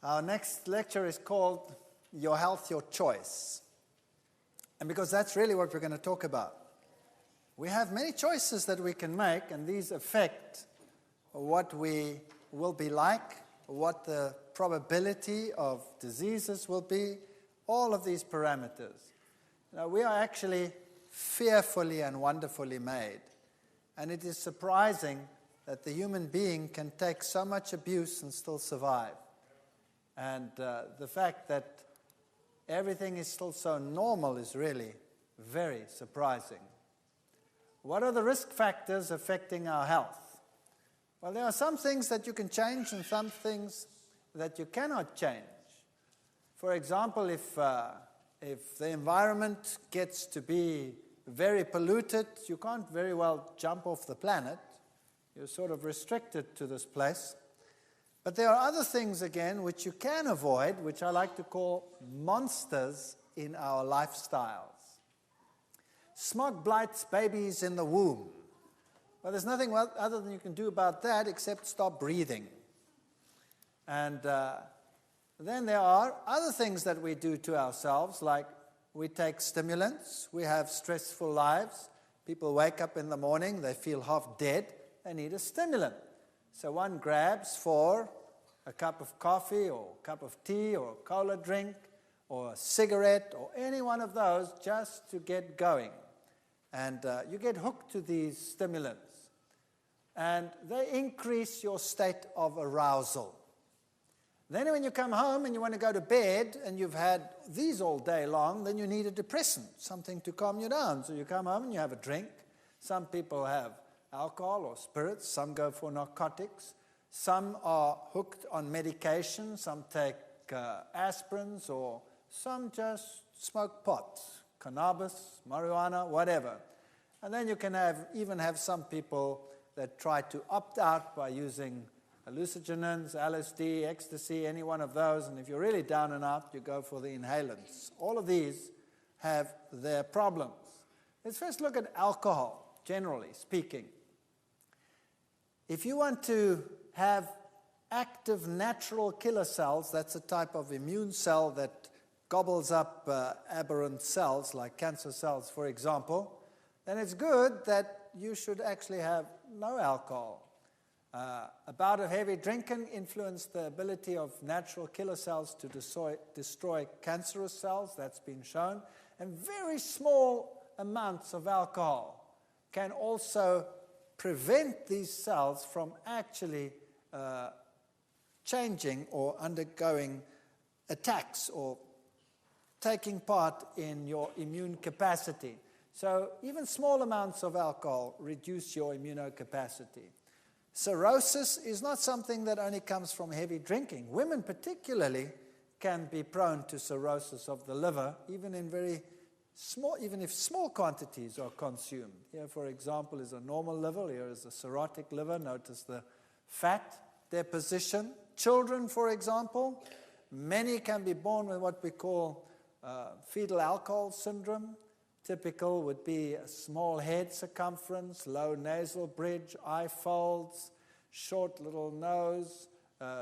Our next lecture is called Your Health, Your Choice. And because that's really what we're going to talk about. We have many choices that we can make, and these affect what we will be like, what the probability of diseases will be, all of these parameters. Now, we are actually fearfully and wonderfully made. And it is surprising that the human being can take so much abuse and still survive. And the fact that everything is still so normal is really very surprising. What are the risk factors affecting our health? Well, there are some things that you can change and some things that you cannot change. For example, if the environment gets to be very polluted, you can't very well jump off the planet. You're sort of restricted to this place. But there are other things, again, which you can avoid, which I like to call monsters in our lifestyles. Smog blights babies in the womb. Well, there's nothing other than you can do about that except stop breathing. And then there are other things that we do to ourselves, like we take stimulants, we have stressful lives. People wake up in the morning, they feel half dead, they need a stimulant. So one grabs for a cup of coffee or a cup of tea or a cola drink or a cigarette or any one of those just to get going. And you get hooked to these stimulants. And they increase your state of arousal. Then when you come home and you want to go to bed and you've had these all day long, then you need a depressant, something to calm you down. So you come home and you have a drink. Some people have alcohol or spirits. Some go for narcotics. Some are hooked on medication. Some take aspirins, or some just smoke pot, cannabis, marijuana, whatever. And then you can even have some people that try to opt out by using hallucinogens, LSD, ecstasy, any one of those. And if you're really down and out, you go for the inhalants. All of these have their problems. Let's first look at alcohol, generally speaking. If you want to have active natural killer cells, that's a type of immune cell that gobbles up aberrant cells, like cancer cells, for example, then it's good that you should actually have no alcohol. A bout of heavy drinking influences the ability of natural killer cells to destroy cancerous cells. That's been shown. And very small amounts of alcohol can also prevent these cells from actually changing or undergoing attacks or taking part in your immune capacity. So even small amounts of alcohol reduce your immunocapacity. Cirrhosis is not something that only comes from heavy drinking. Women particularly can be prone to cirrhosis of the liver, even if small quantities are consumed. Here, for example, is a normal liver. Here is a cirrhotic liver. Notice the fat deposition. Children, for example, many can be born with what we call fetal alcohol syndrome. Typical would be a small head circumference, low nasal bridge, eye folds, short little nose,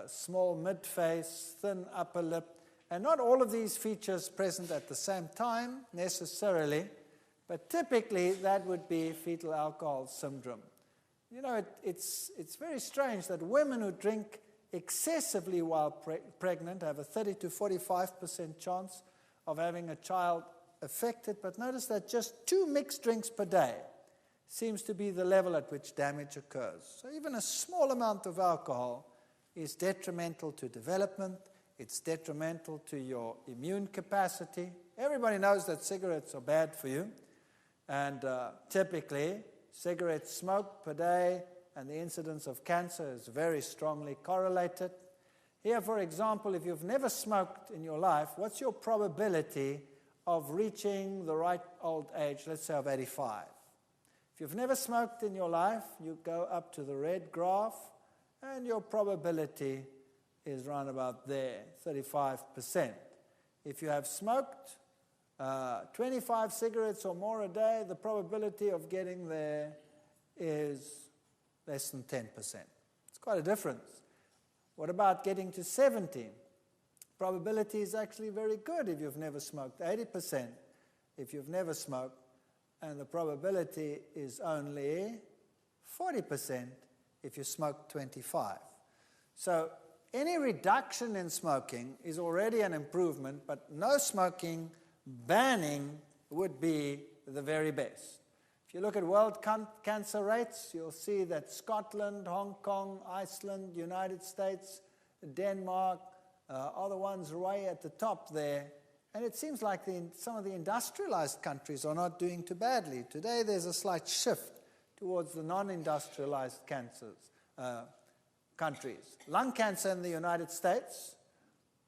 small mid-face, thin upper lip. And not all of these features present at the same time necessarily, but typically that would be fetal alcohol syndrome. You know, it's very strange that women who drink excessively while pregnant have a 30 to 45% chance of having a child affected, but notice that just 2 mixed drinks per day seems to be the level at which damage occurs. So even a small amount of alcohol is detrimental to development. It's detrimental to your immune capacity. Everybody knows that cigarettes are bad for you, and typically cigarette smoke per day and the incidence of cancer is very strongly correlated. Here, for example, if you've never smoked in your life, what's your probability of reaching the right old age, let's say of 85? If you've never smoked in your life, you go up to the red graph, and your probability is around about there, 35%. If you have smoked 25 cigarettes or more a day, the probability of getting there is less than 10%. It's quite a difference. What about getting to 70? probability is actually very good if you've never smoked, 80% if you've never smoked, and the probability is only 40% if you smoke 25. So any reduction in smoking is already an improvement, but no smoking, banning would be the very best. If you look at world cancer rates, you'll see that Scotland, Hong Kong, Iceland, United States, Denmark are the ones way at the top there. And it seems like some of the industrialized countries are not doing too badly. Today there's a slight shift towards the non-industrialized countries. Lung cancer in the United States,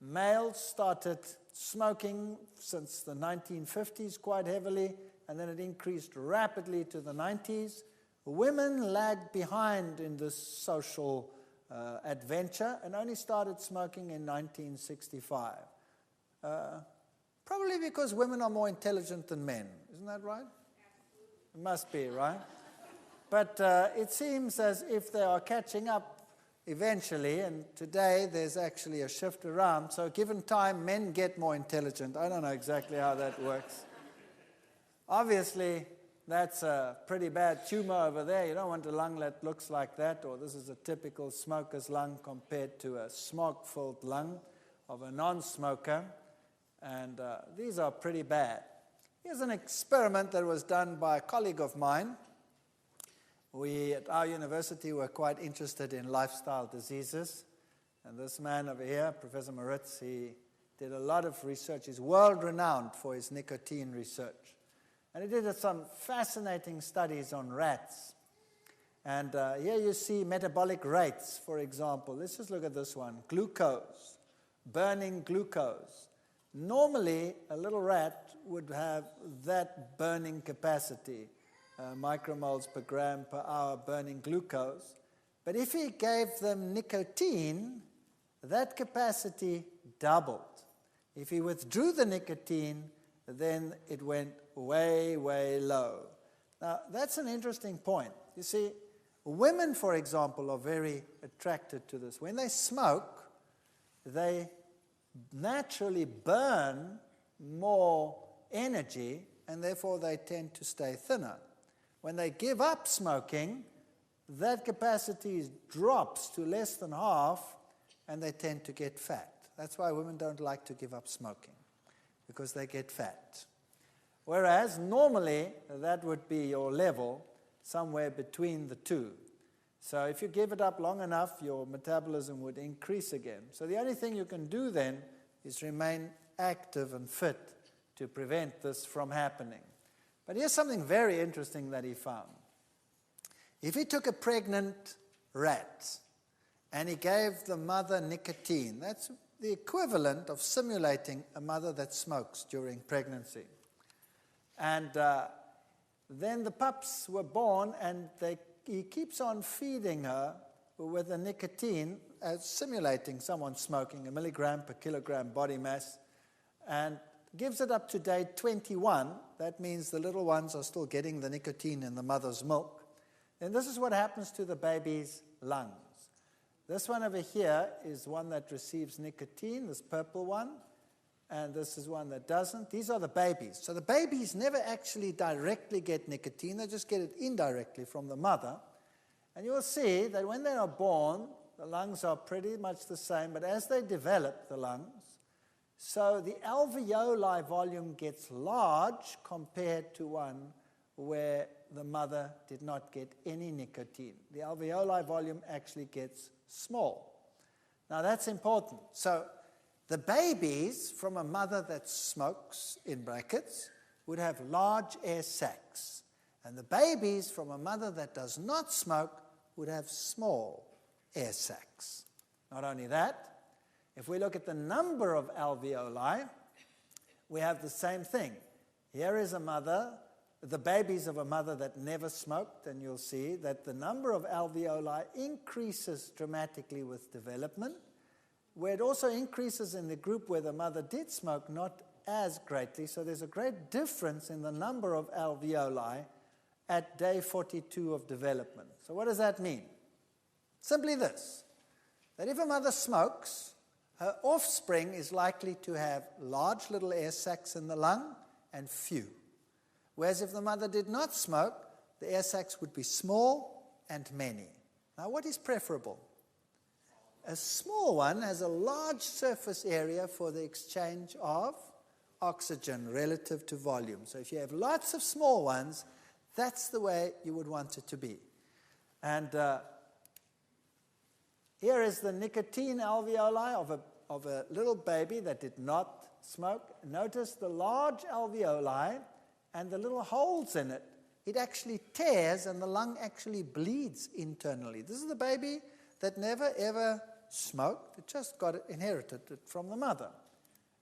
males started smoking since the 1950s quite heavily, and then it increased rapidly to the 90s. Women lagged behind in this social adventure and only started smoking in 1965. Probably because women are more intelligent than men. Isn't that right? It must be, right? But it seems as if they are catching up eventually, and today there's actually a shift around. So given time, men get more intelligent. I don't know exactly how that works. Obviously, that's a pretty bad tumor over there. You don't want a lung that looks like that, or this is a typical smoker's lung compared to a smoke-filled lung of a non-smoker. And these are pretty bad. Here's an experiment that was done by a colleague of mine. We at our university were quite interested in lifestyle diseases. And this man over here, Professor Moritz, he did a lot of research. He's world-renowned for his nicotine research. And he did some fascinating studies on rats. And here you see metabolic rates, for example. Let's just look at this one. Glucose, burning glucose. Normally, a little rat would have that burning capacity, micromoles per gram per hour burning glucose. But if he gave them nicotine, that capacity doubled. If he withdrew the nicotine, then it went way, way low. Now, that's an interesting point. You see, women, for example, are very attracted to this. When they smoke, they naturally burn more energy, and therefore they tend to stay thinner. When they give up smoking, that capacity drops to less than half, and they tend to get fat. That's why women don't like to give up smoking, because they get fat. Whereas normally that would be your level somewhere between the two. So if you give it up long enough, your metabolism would increase again. So the only thing you can do then is remain active and fit to prevent this from happening. But here's something very interesting that he found. If he took a pregnant rat and he gave the mother nicotine, that's the equivalent of simulating a mother that smokes during pregnancy. And then the pups were born, and he keeps on feeding her with the nicotine, simulating someone smoking, 1 milligram per kilogram body mass, and gives it up to day 21. That means the little ones are still getting the nicotine in the mother's milk. And this is what happens to the baby's lungs. This one over here is one that receives nicotine, this purple one, and this is one that doesn't. These are the babies. So the babies never actually directly get nicotine, they just get it indirectly from the mother. And you will see that when they are born, the lungs are pretty much the same, but as they develop the lungs, so the alveoli volume gets large compared to one where the mother did not get any nicotine. The alveoli volume actually gets small. Now that's important. So the babies from a mother that smokes, in brackets, would have large air sacs. And the babies from a mother that does not smoke would have small air sacs. Not only that, if we look at the number of alveoli, we have the same thing. Here is a mother, the babies of a mother that never smoked, and you'll see that the number of alveoli increases dramatically with development, where it also increases in the group where the mother did smoke, not as greatly. So there's a great difference in the number of alveoli at day 42 of development. So what does that mean? Simply this, that if a mother smokes, her offspring is likely to have large little air sacs in the lung and few. Whereas if the mother did not smoke, the air sacs would be small and many. Now, what is preferable? A small one has a large surface area for the exchange of oxygen relative to volume. So if you have lots of small ones, that's the way you would want it to be. And here is the nicotine alveoli of a little baby that did not smoke. Notice the large alveoli and the little holes in it. It actually tears and the lung actually bleeds internally. This is the baby that never ever smoked. It just inherited it from the mother.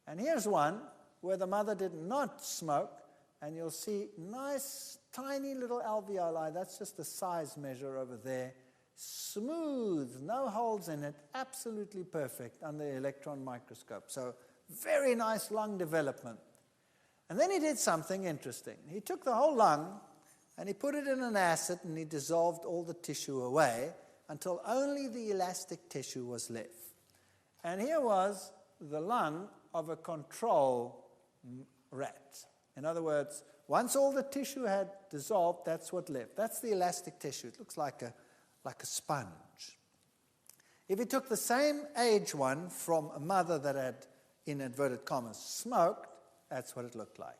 And here's one where the mother did not smoke, and you'll see nice tiny little alveoli. That's just a size measure over there. Smooth, no holes in it, absolutely perfect under the electron microscope. So very nice lung development. And then he did something interesting. He took the whole lung and he put it in an acid and he dissolved all the tissue away until only the elastic tissue was left. And here was the lung of a control rat. In other words, once all the tissue had dissolved, that's what left. That's the elastic tissue. It looks like a sponge. If you took the same age one from a mother that had, in inverted commas, smoked, that's what it looked like.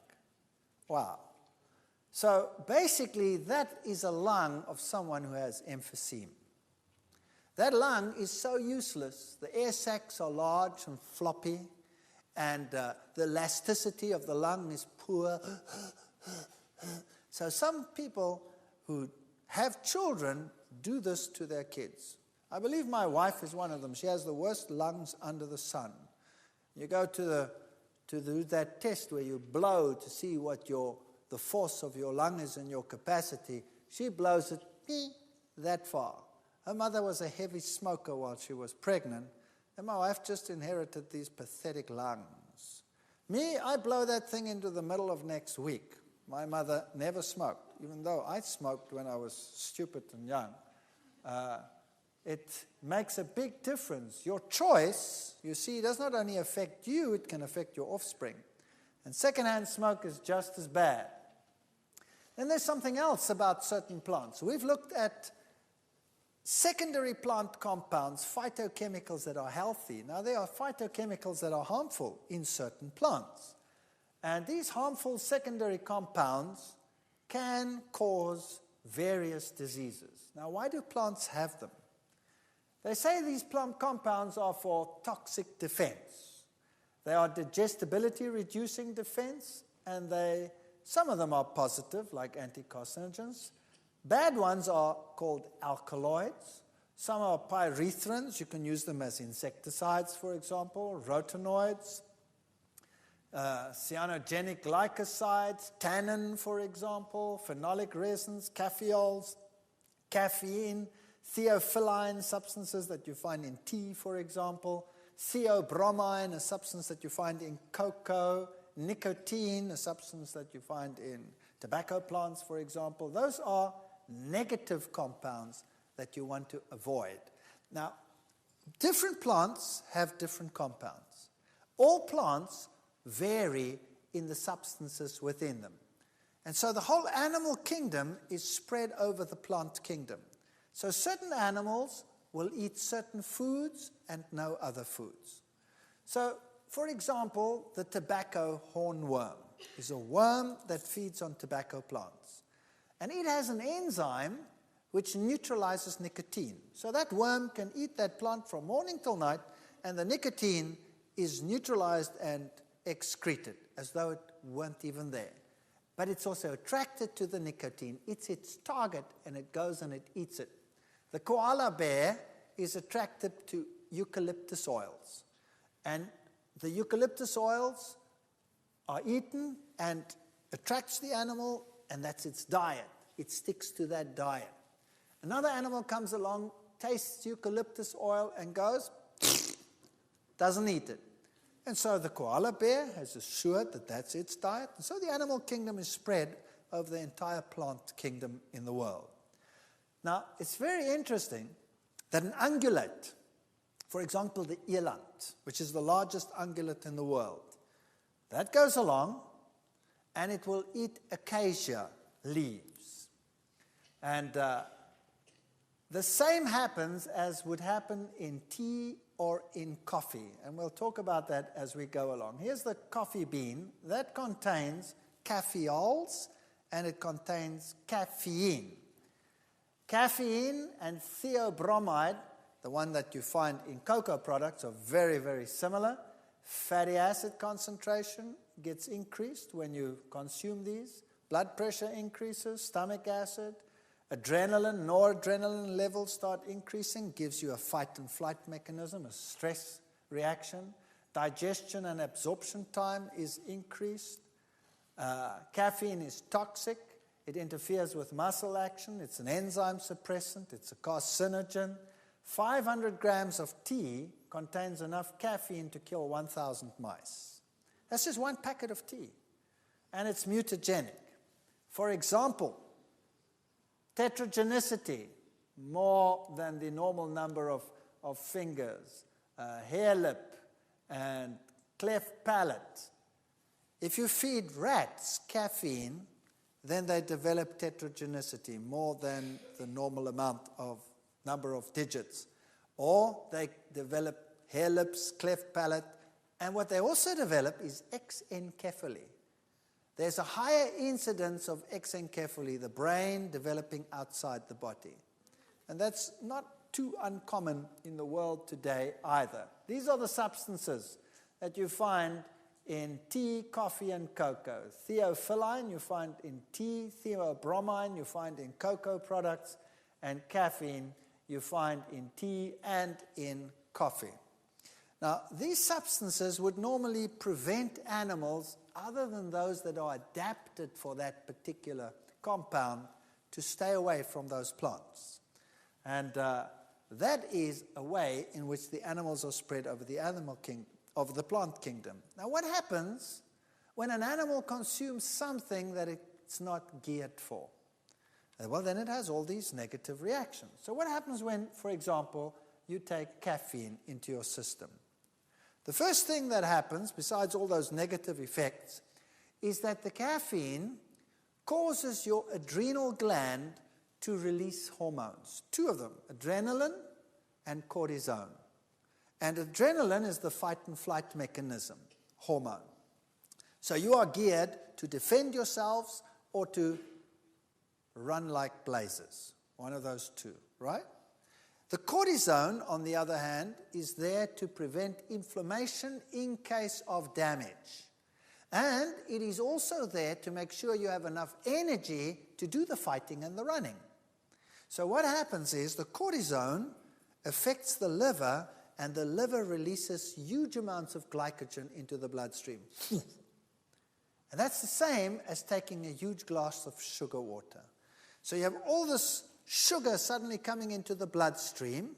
Wow. So basically, that is a lung of someone who has emphysema. That lung is so useless. The air sacs are large and floppy, and the elasticity of the lung is poor. So some people who have children do this to their kids. I believe my wife is one of them. She has the worst lungs under the sun. You go to that test where you blow to see what the force of your lung is and your capacity. She blows it that far. Her mother was a heavy smoker while she was pregnant, and my wife just inherited these pathetic lungs. Me, I blow that thing into the middle of next week. My mother never smoked, even though I smoked when I was stupid and young. It makes a big difference. Your choice, you see, does not only affect you, it can affect your offspring. And secondhand smoke is just as bad. Then there's something else about certain plants. We've looked at secondary plant compounds, phytochemicals that are healthy. Now, there are phytochemicals that are harmful in certain plants. And these harmful secondary compounds can cause various diseases. Now, why do plants have them? They say these plant compounds are for toxic defense. They are digestibility reducing defense, and some of them are positive, like anticarcinogens. Bad ones are called alkaloids. Some are pyrethrins. You can use them as insecticides, for example, rotinoids, cyanogenic glycosides, tannin, for example, phenolic resins, caffeols, caffeine, theophylline substances that you find in tea, for example, theobromine, a substance that you find in cocoa, nicotine, a substance that you find in tobacco plants, for example. Those are negative compounds that you want to avoid. Now, different plants have different compounds. All plants vary in the substances within them. And so the whole animal kingdom is spread over the plant kingdom. So certain animals will eat certain foods and no other foods. So, for example, the tobacco hornworm is a worm that feeds on tobacco plants. And it has an enzyme which neutralizes nicotine. So that worm can eat that plant from morning till night, and the nicotine is neutralized and excreted as though it weren't even there. But it's also attracted to the nicotine. It's its target, and it goes and it eats it. The koala bear is attracted to eucalyptus oils. And the eucalyptus oils are eaten and attracts the animal, and that's its diet. It sticks to that diet. Another animal comes along, tastes eucalyptus oil, and goes, doesn't eat it. And so the koala bear has assured that that's its diet. And so the animal kingdom is spread over the entire plant kingdom in the world. Now, it's very interesting that an ungulate, For example, the eland, which is the largest ungulate in the world. That goes along and it will eat acacia leaves. And the same happens as would happen in tea or in coffee. And we'll talk about that as we go along. Here's the coffee bean. That contains caffeols and it contains caffeine. Caffeine and theobromide, the one that you find in cocoa products, are very, very similar. Fatty acid concentration gets increased when you consume these. Blood pressure increases, stomach acid. Adrenaline, noradrenaline levels start increasing, gives you a fight and flight mechanism, a stress reaction. Digestion and absorption time is increased. Caffeine is toxic. It interferes with muscle action. It's an enzyme suppressant. It's a carcinogen. 500 grams of tea contains enough caffeine to kill 1,000 mice. That's just one packet of tea. And it's mutagenic. For example, tetragenicity, more than the normal number of fingers, hair lip, and cleft palate. If you feed rats caffeine, then they develop tetragenicity, more than the normal number of digits. Or they develop hair lips, cleft palate, and what they also develop is exencephaly. There's a higher incidence of exencephaly, the brain developing outside the body. And that's not too uncommon in the world today either. These are the substances that you find in tea, coffee, and cocoa. Theophylline you find in tea, theobromine you find in cocoa products, and caffeine you find in tea and in coffee. Now, these substances would normally prevent animals, other than those that are adapted for that particular compound, to stay away from those plants. And that is a way in which the animals are spread over the plant kingdom. Now, what happens when an animal consumes something that it's not geared for? Well, then it has all these negative reactions. So what happens when, for example, you take caffeine into your system? The first thing that happens, besides all those negative effects, is that the caffeine causes your adrenal gland to release hormones. Two of them, adrenaline and cortisone. And adrenaline is the fight and flight mechanism, hormone. So you are geared to defend yourselves or to run like blazes. One of those two, right? The cortisone, on the other hand, is there to prevent inflammation in case of damage. And it is also there to make sure you have enough energy to do the fighting and the running. So what happens is the cortisone affects the liver, and the liver releases huge amounts of glycogen into the bloodstream. And that's the same as taking a huge glass of sugar water. So you have all this sugar suddenly coming into the bloodstream,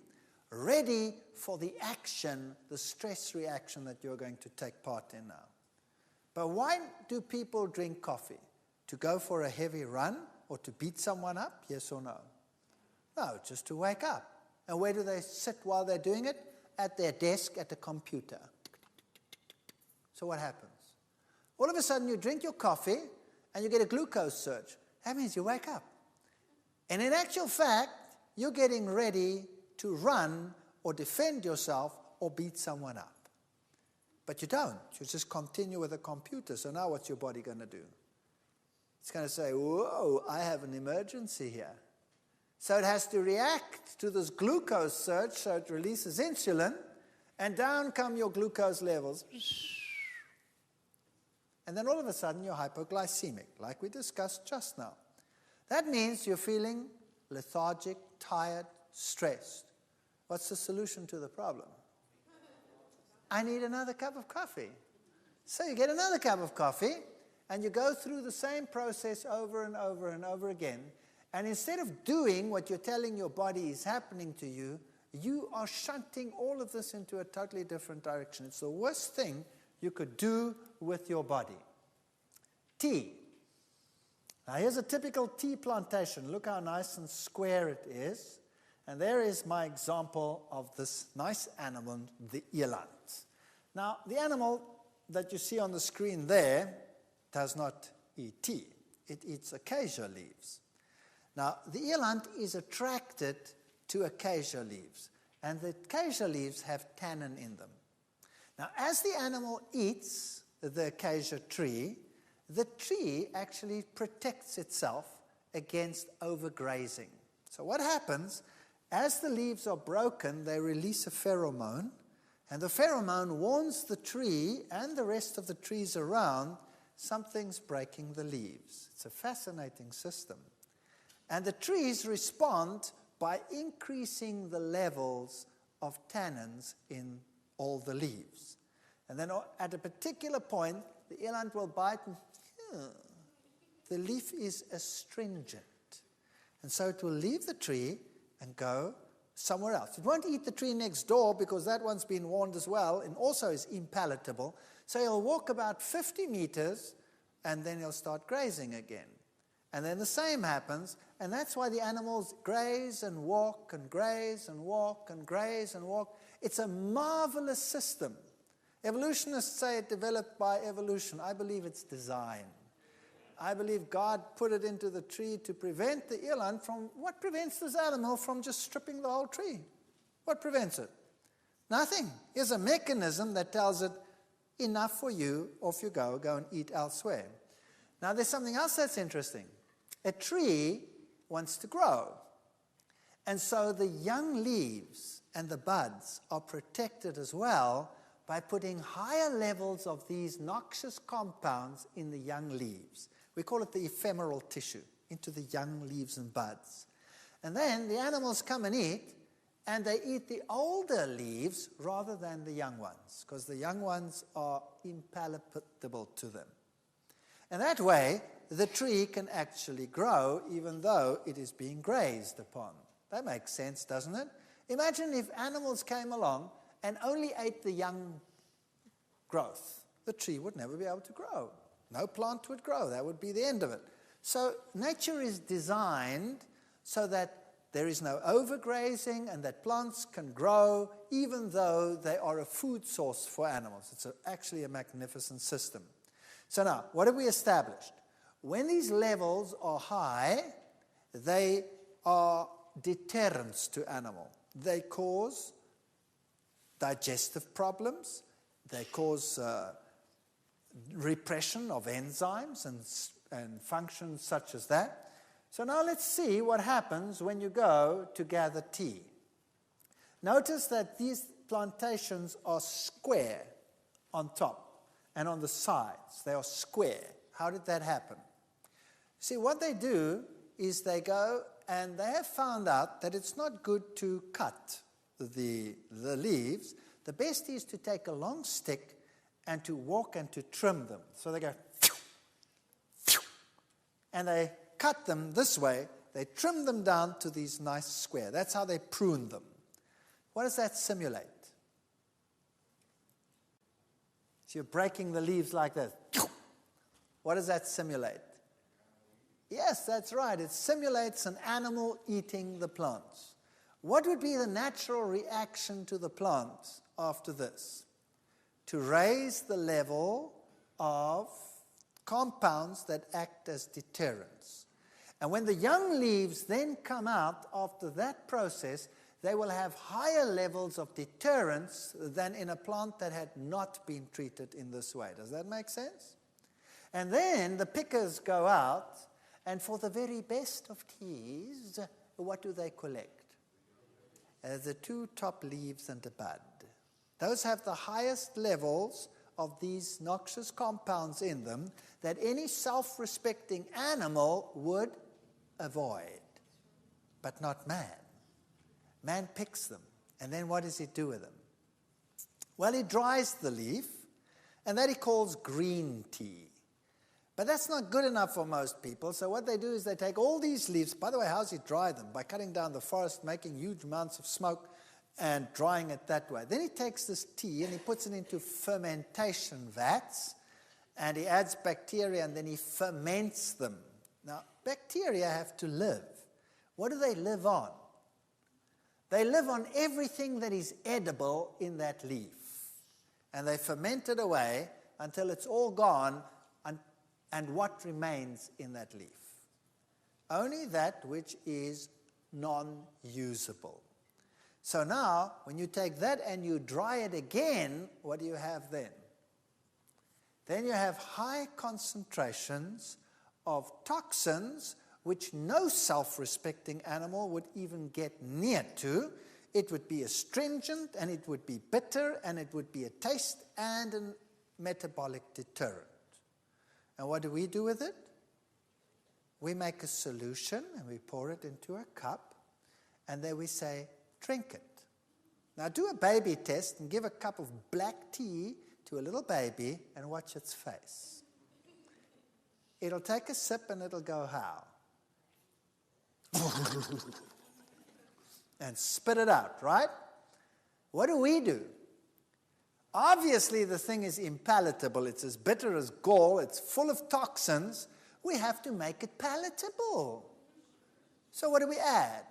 ready for the action, the stress reaction that you're going to take part in now. But why do people drink coffee? To go for a heavy run or to beat someone up? Yes or no? No, just to wake up. And where do they sit while they're doing it? At their desk at a computer. So what happens? All of a sudden you drink your coffee and you get a glucose surge. That means you wake up. And in actual fact, you're getting ready to run or defend yourself or beat someone up. But you don't. You just continue with a computer. So now what's your body going to do? It's going to say, whoa, I have an emergency here. So it has to react to this glucose surge, so it releases insulin, and down come your glucose levels. And then all of a sudden you're hypoglycemic, like we discussed just now. That means you're feeling lethargic, tired, stressed. What's the solution to the problem? I need another cup of coffee. So you get another cup of coffee, and you go through the same process over and over and over again. And instead of doing what you're telling your body is happening to you, you are shunting all of this into a totally different direction. It's the worst thing you could do with your body. Tea. Now here's a typical tea plantation. Look how nice and square it is. And there is my example of this nice animal, the eland. Now, the animal that you see on the screen there does not eat tea. It eats acacia leaves. Now, the eland is attracted to acacia leaves, and the acacia leaves have tannin in them. Now, as the animal eats the acacia tree, the tree actually protects itself against overgrazing. So what happens, as the leaves are broken, they release a pheromone, and the pheromone warns the tree and the rest of the trees around something's breaking the leaves. It's a fascinating system. And the trees respond by increasing the levels of tannins in all the leaves. And then at a particular point, the eland will bite and the leaf is astringent. And so it will leave the tree and go somewhere else. It won't eat the tree next door because that one's been warned as well and also is impalatable. So he'll walk about 50 meters and then he'll start grazing again. And then the same happens, and that's why the animals graze and walk and graze and walk and graze and walk. It's a marvelous system. Evolutionists say it developed by evolution. I believe it's design. I believe God put it into the tree to prevent the eland from, what prevents this animal from just stripping the whole tree? What prevents it? Nothing. Here's a mechanism that tells it, enough for you, off you go and eat elsewhere. Now there's something else that's interesting. A tree wants to grow. And so the young leaves and the buds are protected as well by putting higher levels of these noxious compounds in the young leaves. We call it the ephemeral tissue, into the young leaves and buds. And then the animals come and eat, and they eat the older leaves rather than the young ones, because the young ones are impalatable to them. And that way, the tree can actually grow even though it is being grazed upon. That makes sense, doesn't it? Imagine if animals came along and only ate the young growth. The tree would never be able to grow. No plant would grow. That would be the end of it. So nature is designed so that there is no overgrazing and that plants can grow even though they are a food source for animals. It's actually a magnificent system. So now, what have we established? When these levels are high, they are deterrents to animal. They cause digestive problems. They cause repression of enzymes and functions such as that. So now let's see what happens when you go to gather tea. Notice that these plantations are square on top and on the sides. They are square. How did that happen? See, what they do is they go and they have found out that it's not good to cut the leaves. The best is to take a long stick and to walk and to trim them. So they go, and they cut them this way. They trim them down to these nice square. That's how they prune them. What does that simulate? So you're breaking the leaves like that. What does that simulate? Yes, that's right. It simulates an animal eating the plants. What would be the natural reaction to the plants after this? To raise the level of compounds that act as deterrents. And when the young leaves then come out after that process, they will have higher levels of deterrence than in a plant that had not been treated in this way. Does that make sense? And then the pickers go out, and for the very best of teas, what do they collect? The two top leaves and a bud. Those have the highest levels of these noxious compounds in them that any self-respecting animal would avoid, but not man. Man picks them, and then what does he do with them? Well, he dries the leaf, and that he calls green tea. But that's not good enough for most people, so what they do is they take all these leaves. By the way, how does he dry them? By cutting down the forest, making huge amounts of smoke, and drying it that way. Then he takes this tea and he puts it into fermentation vats, and he adds bacteria, and then he ferments them. Now, bacteria have to live. What do they live on? They live on everything that is edible in that leaf. And they ferment it away until it's all gone, and what remains in that leaf? Only that which is non-usable. So now, when you take that and you dry it again, what do you have then? Then you have high concentrations of toxins which no self-respecting animal would even get near to. It would be astringent, and it would be bitter, and it would be a taste and a metabolic deterrent. And what do we do with it? We make a solution, and we pour it into a cup, and then we say, drink it. Now do a baby test and give a cup of black tea to a little baby and watch its face. It'll take a sip and it'll go, how? And spit it out, right? What do? Obviously, the thing is impalatable. It's as bitter as gall. It's full of toxins. We have to make it palatable. So what do we add?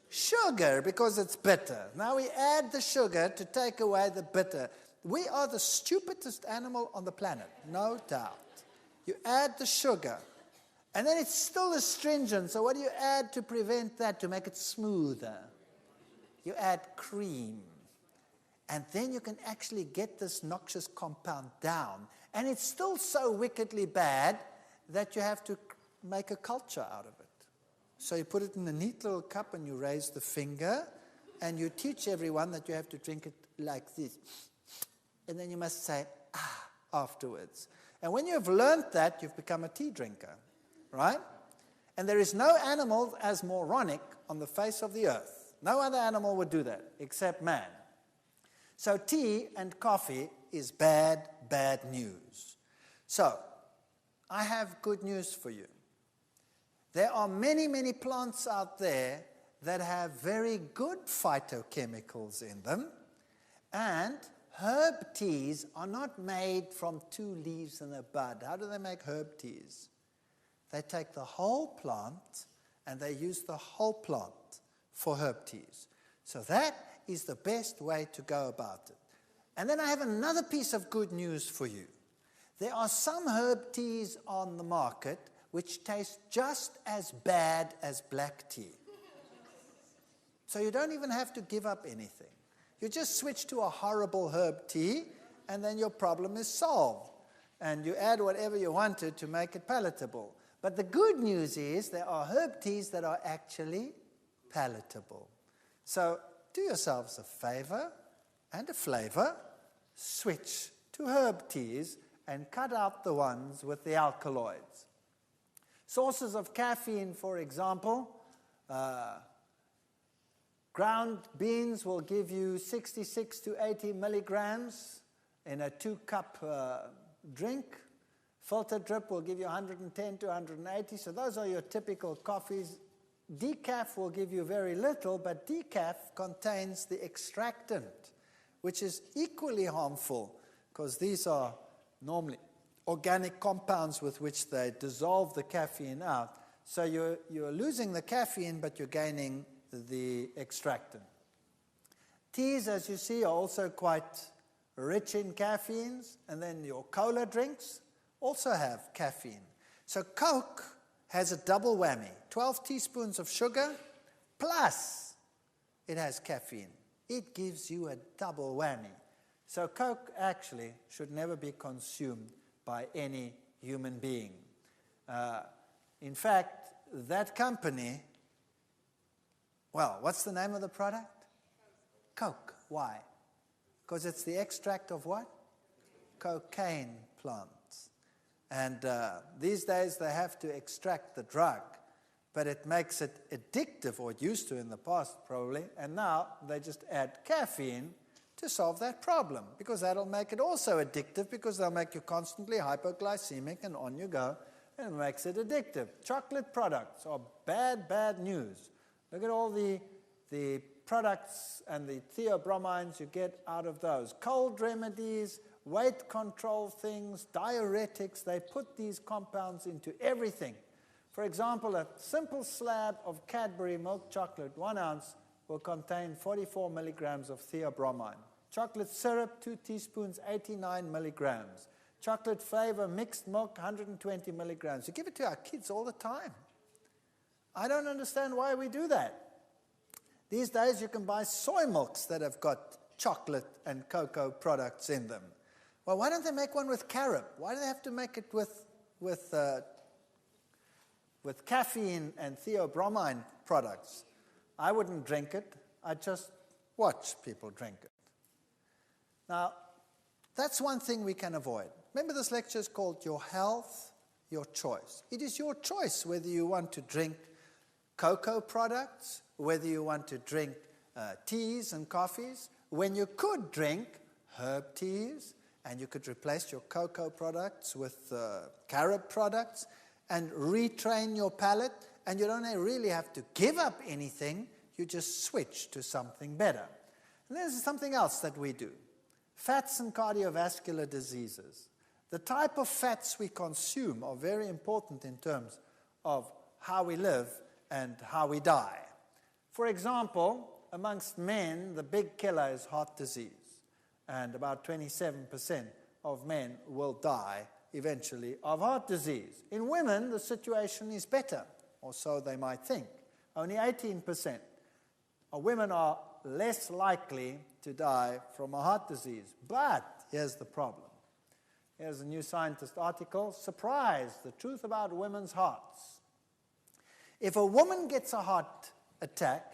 Sugar, because it's bitter. Now we add the sugar to take away the bitter. We are the stupidest animal on the planet, no doubt. You add the sugar, and then it's still astringent. So what do you add to prevent that, to make it smoother? You add cream. And then you can actually get this noxious compound down. And it's still so wickedly bad that you have to make a culture out of it. So you put it in a neat little cup and you raise the finger and you teach everyone that you have to drink it like this. And then you must say, afterwards. And when you've learned that, you've become a tea drinker, right? And there is no animal as moronic on the face of the earth. No other animal would do that except man. So tea and coffee is bad, bad news. So I have good news for you. There are many, many plants out there that have very good phytochemicals in them, and herb teas are not made from 2 leaves and a bud. How do they make herb teas? They take the whole plant and they use the whole plant for herb teas. So that is the best way to go about it. And then I have another piece of good news for you. There are some herb teas on the market which taste just as bad as black tea. So you don't even have to give up anything. You just switch to a horrible herb tea, and then your problem is solved. And you add whatever you wanted to make it palatable. But the good news is there are herb teas that are actually palatable. So do yourselves a favor and a flavor. Switch to herb teas and cut out the ones with the alkaloids. Sources of caffeine, for example, ground beans will give you 66 to 80 milligrams in a 2-cup drink. Filter drip will give you 110 to 180. So those are your typical coffees. Decaf will give you very little, but decaf contains the extractant, which is equally harmful because these are normally organic compounds with which they dissolve the caffeine out. So you're losing the caffeine, but you're gaining the extractant. Teas, as you see, are also quite rich in caffeines, and then your cola drinks also have caffeine. So Coke has a double whammy, 12 teaspoons of sugar, plus it has caffeine. It gives you a double whammy. So Coke actually should never be consumed by any human being. In fact, that company, well, what's the name of the product? Coke. Why? Because it's the extract of what? Cocaine plants. And these days they have to extract the drug, but it makes it addictive, or it used to in the past probably, and now they just add caffeine to solve that problem, because that'll make it also addictive, because they'll make you constantly hypoglycemic and on you go, and it makes it addictive. Chocolate products are bad, bad news. Look at all the products and the theobromines you get out of those. Cold remedies, weight control things, diuretics, they put these compounds into everything. For example, a simple slab of Cadbury milk chocolate, 1 ounce, will contain 44 milligrams of theobromine. Chocolate syrup, 2 teaspoons, 89 milligrams. Chocolate flavor, mixed milk, 120 milligrams. We give it to our kids all the time. I don't understand why we do that. These days you can buy soy milks that have got chocolate and cocoa products in them. Well, why don't they make one with carob? Why do they have to make it with caffeine and theobromine products? I wouldn't drink it. I'd just watch people drink it. Now, that's one thing we can avoid. Remember, this lecture is called Your Health, Your Choice. It is your choice whether you want to drink cocoa products, whether you want to drink teas and coffees, when you could drink herb teas, and you could replace your cocoa products with carob products and retrain your palate, and you don't really have to give up anything, you just switch to something better. And there's something else that we do. Fats and cardiovascular diseases. The type of fats we consume are very important in terms of how we live and how we die. For example, amongst men, the big killer is heart disease. And about 27% of men will die eventually of heart disease. In women, the situation is better, or so they might think. Only 18% of women are less likely to die from a heart disease. But here's the problem. Here's a New Scientist article. Surprise, the truth about women's hearts. If a woman gets a heart attack,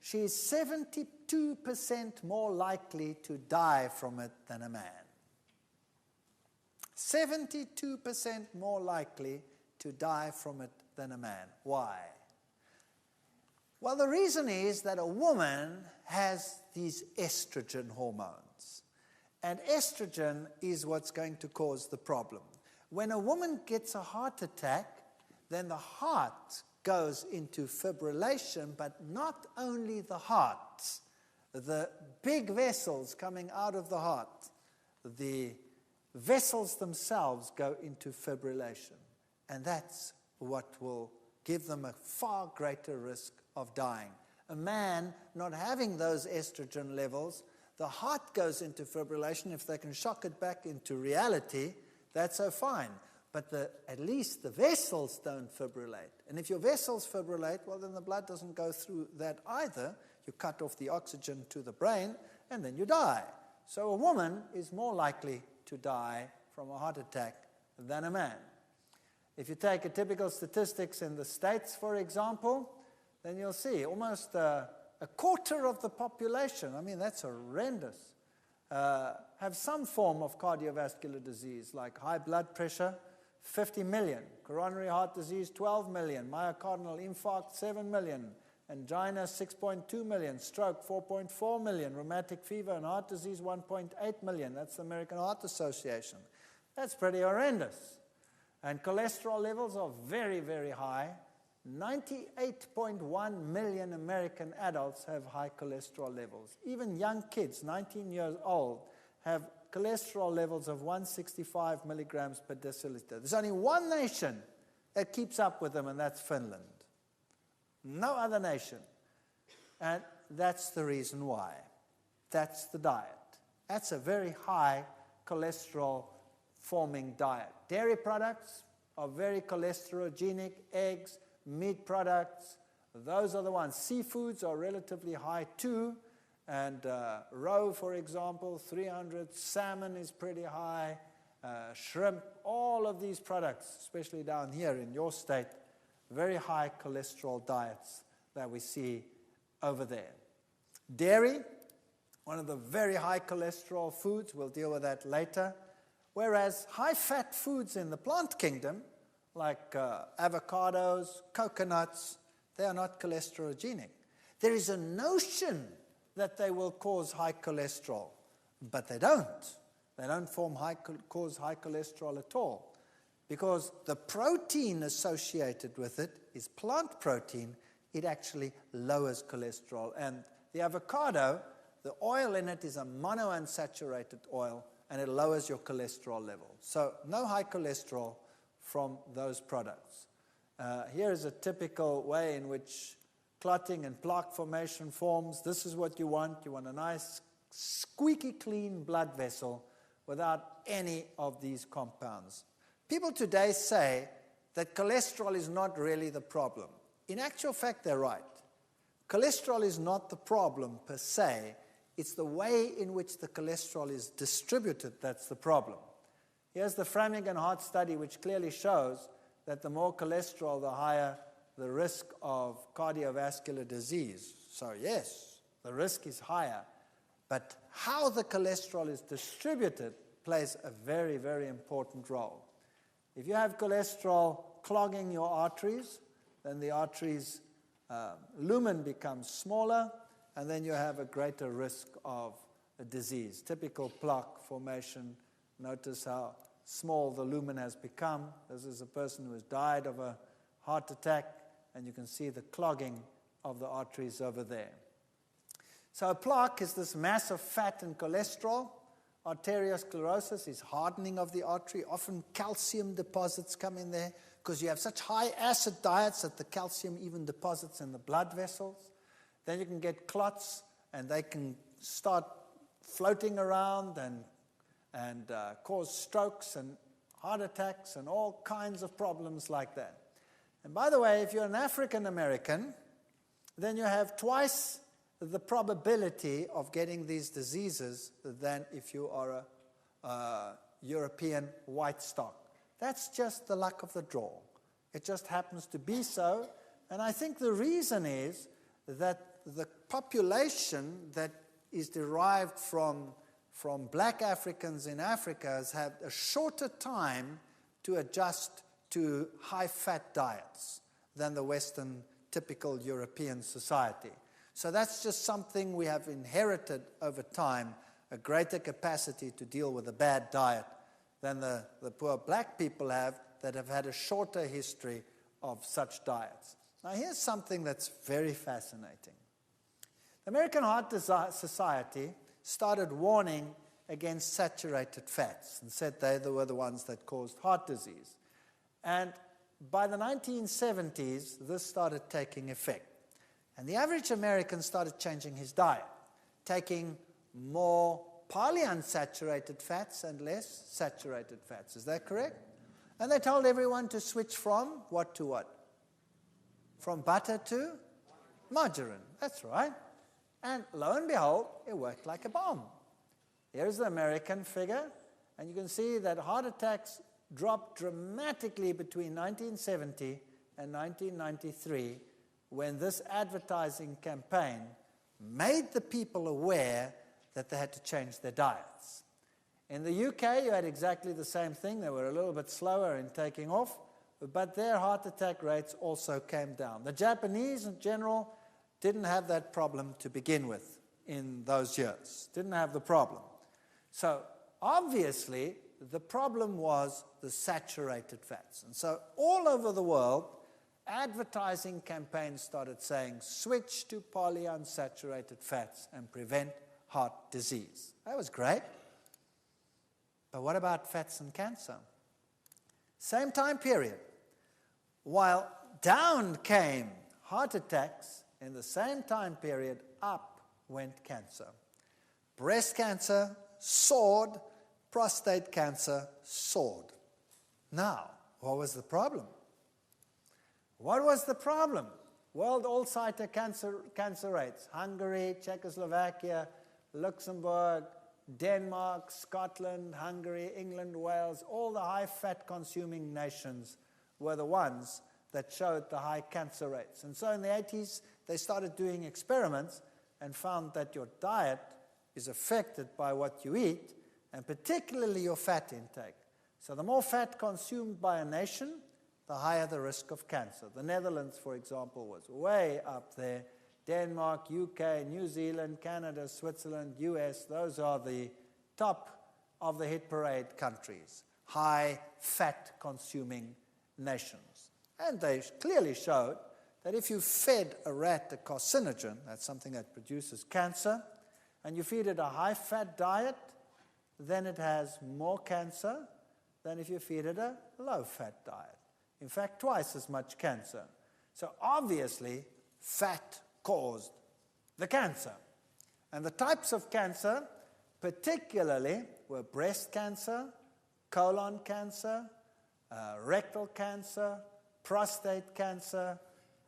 she is 72% more likely to die from it than a man. 72% more likely to die from it than a man. Why? Well, the reason is that a woman has these estrogen hormones. And estrogen is what's going to cause the problem. When a woman gets a heart attack, then the heart goes into fibrillation, but not only the heart, the big vessels coming out of the heart, the vessels themselves go into fibrillation. And that's what will give them a far greater risk of dying. A man not having those estrogen levels, the heart goes into fibrillation. If they can shock it back into reality, that's so fine. But at least the vessels don't fibrillate. And if your vessels fibrillate, well, then the blood doesn't go through that either. You cut off the oxygen to the brain, and then you die. So a woman is more likely to die from a heart attack than a man. If you take a typical statistics in the States, for example, then you'll see almost a quarter of the population, I mean, that's horrendous, have some form of cardiovascular disease, like high blood pressure, 50 million, coronary heart disease, 12 million, myocardial infarct, 7 million, angina, 6.2 million, stroke, 4.4 million, rheumatic fever and heart disease, 1.8 million. That's the American Heart Association. That's pretty horrendous. And cholesterol levels are very, very high. 98.1 million American adults have high cholesterol levels. Even young kids, 19 years old, have cholesterol levels of 165 milligrams per deciliter. There's only one nation that keeps up with them, and that's Finland. No other nation. And that's the reason why. That's the diet. That's a very high cholesterol-forming diet. Dairy products are very cholesterogenic. Eggs, meat products, those are the ones. Seafoods are relatively high too. And roe, for example, 300. Salmon is pretty high. Shrimp, all of these products, especially down here in your state, very high cholesterol diets that we see over there. Dairy, one of the very high cholesterol foods. We'll deal with that later. Whereas high-fat foods in the plant kingdom, like avocados, coconuts, they are not cholesterogenic. There is a notion that they will cause high cholesterol, but they don't. They don't cause high cholesterol at all, because the protein associated with it is plant protein. It actually lowers cholesterol. And the avocado, the oil in it is a monounsaturated oil, and it lowers your cholesterol level. So no high cholesterol from those products. Here is a typical way in which clotting and plaque formation forms. This is what you want. You want a nice, squeaky clean blood vessel without any of these compounds. People today say that cholesterol is not really the problem. In actual fact, they're right. Cholesterol is not the problem per se. It's the way in which the cholesterol is distributed that's the problem. Here's the Framingham Heart Study, which clearly shows that the more cholesterol, the higher the risk of cardiovascular disease. So yes, the risk is higher. But how the cholesterol is distributed plays a very, very important role. If you have cholesterol clogging your arteries, then the arteries' lumen becomes smaller, and then you have a greater risk of a disease. Typical plaque formation. Notice how small the lumen has become. This is a person who has died of a heart attack, and you can see the clogging of the arteries over there. So a plaque is this mass of fat and cholesterol. Arteriosclerosis is hardening of the artery. Often calcium deposits come in there because you have such high acid diets that the calcium even deposits in the blood vessels. Then you can get clots, and they can start floating around and cause strokes and heart attacks and all kinds of problems like that. And by the way, if you're an African American, then you have twice the probability of getting these diseases than if you are a European white stock. That's just the luck of the draw. It just happens to be so. And I think the reason is that the population that is derived from black Africans in Africa has had a shorter time to adjust to high-fat diets than the Western typical European society. So that's just something we have inherited over time, a greater capacity to deal with a bad diet than the poor black people have that have had a shorter history of such diets. Now here's something that's very fascinating. The American Heart Society started warning against saturated fats and said they were the ones that caused heart disease. And by the 1970s, this started taking effect. And the average American started changing his diet, taking more polyunsaturated fats and less saturated fats. Is that correct? And they told everyone to switch from what to what? From butter to margarine. That's right. And lo and behold, it worked like a bomb. Here's the American figure, and you can see that heart attacks dropped dramatically between 1970 and 1993 when this advertising campaign made the people aware that they had to change their diets. In the UK, you had exactly the same thing. They were a little bit slower in taking off, but their heart attack rates also came down. The Japanese, in general, didn't have that problem to begin with in those years. Didn't have the problem. So, obviously, the problem was the saturated fats. And so, all over the world, advertising campaigns started saying, switch to polyunsaturated fats and prevent heart disease. That was great. But what about fats and cancer? Same time period. While down came heart attacks, in the same time period, up went cancer. Breast cancer soared, prostate cancer soared. Now, what was the problem? What was the problem? World all-siter cancer rates. Hungary, Czechoslovakia, Luxembourg, Denmark, Scotland, Hungary, England, Wales, all the high-fat consuming nations were the ones that showed the high cancer rates. And so in the 80s, they started doing experiments and found that your diet is affected by what you eat, and particularly your fat intake. So the more fat consumed by a nation, the higher the risk of cancer. The Netherlands, for example, was way up there. Denmark, UK, New Zealand, Canada, Switzerland, US, those are the top of the hit parade countries, high fat consuming nations. And they clearly showed that if you fed a rat a carcinogen, that's something that produces cancer, and you feed it a high-fat diet, then it has more cancer than if you feed it a low-fat diet. In fact, twice as much cancer. So obviously, fat caused the cancer. And the types of cancer particularly were breast cancer, colon cancer, rectal cancer, prostate cancer,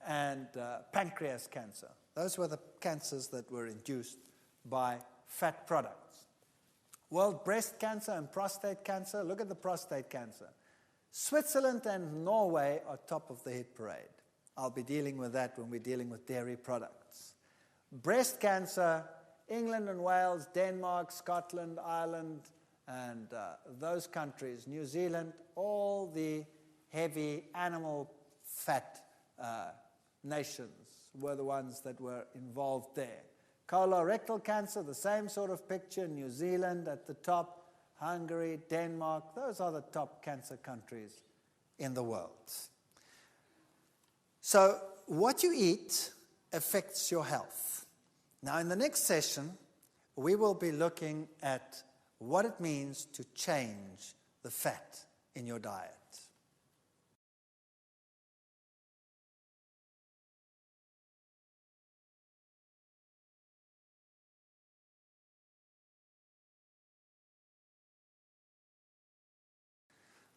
and pancreas cancer. Those were the cancers that were induced by fat products. World breast cancer and prostate cancer, look at the prostate cancer. Switzerland and Norway are top of the hit parade. I'll be dealing with that when we're dealing with dairy products. Breast cancer, England and Wales, Denmark, Scotland, Ireland, and those countries, New Zealand, all the heavy animal fat nations were the ones that were involved there. Colorectal cancer, the same sort of picture, New Zealand at the top, Hungary, Denmark, those are the top cancer countries in the world. So what you eat affects your health. Now in the next session, we will be looking at what it means to change the fat in your diet.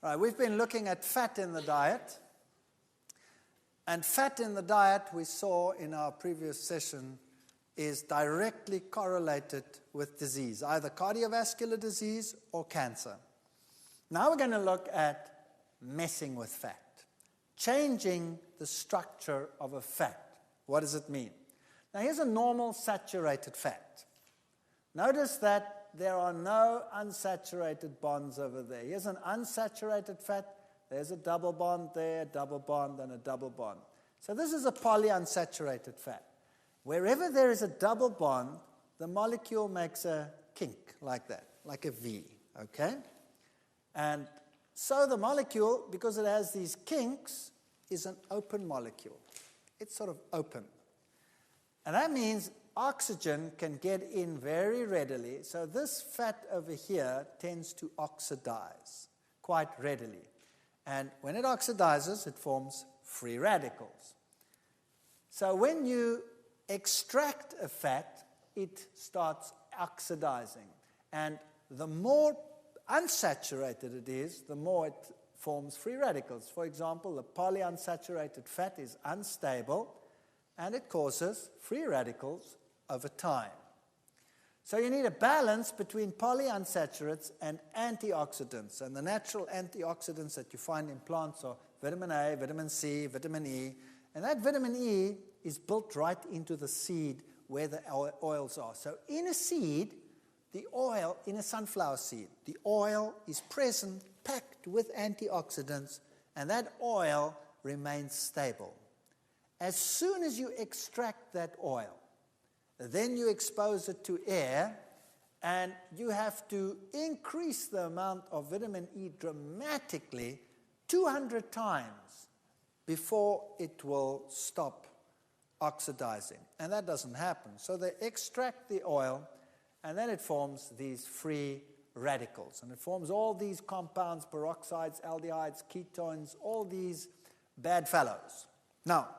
All right, we've been looking at fat in the diet. And fat in the diet, we saw in our previous session, is directly correlated with disease, either cardiovascular disease or cancer. Now we're going to look at messing with fat, changing the structure of a fat. What does it mean? Now here's a normal saturated fat. Notice that there are no unsaturated bonds over there. Here's an unsaturated fat. There's a double bond there, a double bond, and a double bond. So this is a polyunsaturated fat. Wherever there is a double bond, the molecule makes a kink like that, like a V, okay? And so the molecule, because it has these kinks, is an open molecule. It's sort of open. And that means oxygen can get in very readily. So this fat over here tends to oxidize quite readily. And when it oxidizes, it forms free radicals. So when you extract a fat, it starts oxidizing. And the more unsaturated it is, the more it forms free radicals. For example, the polyunsaturated fat is unstable, and it causes free radicals over time. So you need a balance between polyunsaturates and antioxidants. And the natural antioxidants that you find in plants are vitamin A, vitamin C, vitamin E. And that vitamin E is built right into the seed where the oils are. So in a seed, the oil, in a sunflower seed, the oil is present, packed with antioxidants, and that oil remains stable. As soon as you extract that oil, then you expose it to air, and you have to increase the amount of vitamin E dramatically 200 times before it will stop oxidizing. And that doesn't happen. So they extract the oil, and then it forms these free radicals. And it forms all these compounds, peroxides, aldehydes, ketones, all these bad fellows. Now,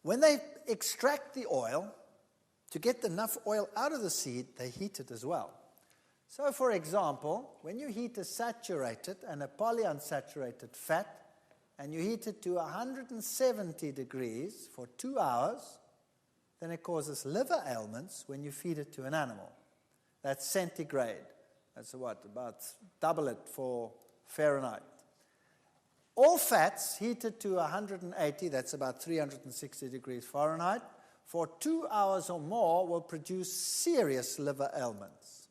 when they extract the oil, to get enough oil out of the seed, they heat it as well. So, for example, when you heat a saturated and a polyunsaturated fat, and you heat it to 170 degrees for 2 hours, then it causes liver ailments when you feed it to an animal. That's centigrade. That's what, about double it for Fahrenheit. All fats heated to 180, that's about 360 degrees Fahrenheit, for 2 hours or more will produce serious liver ailments.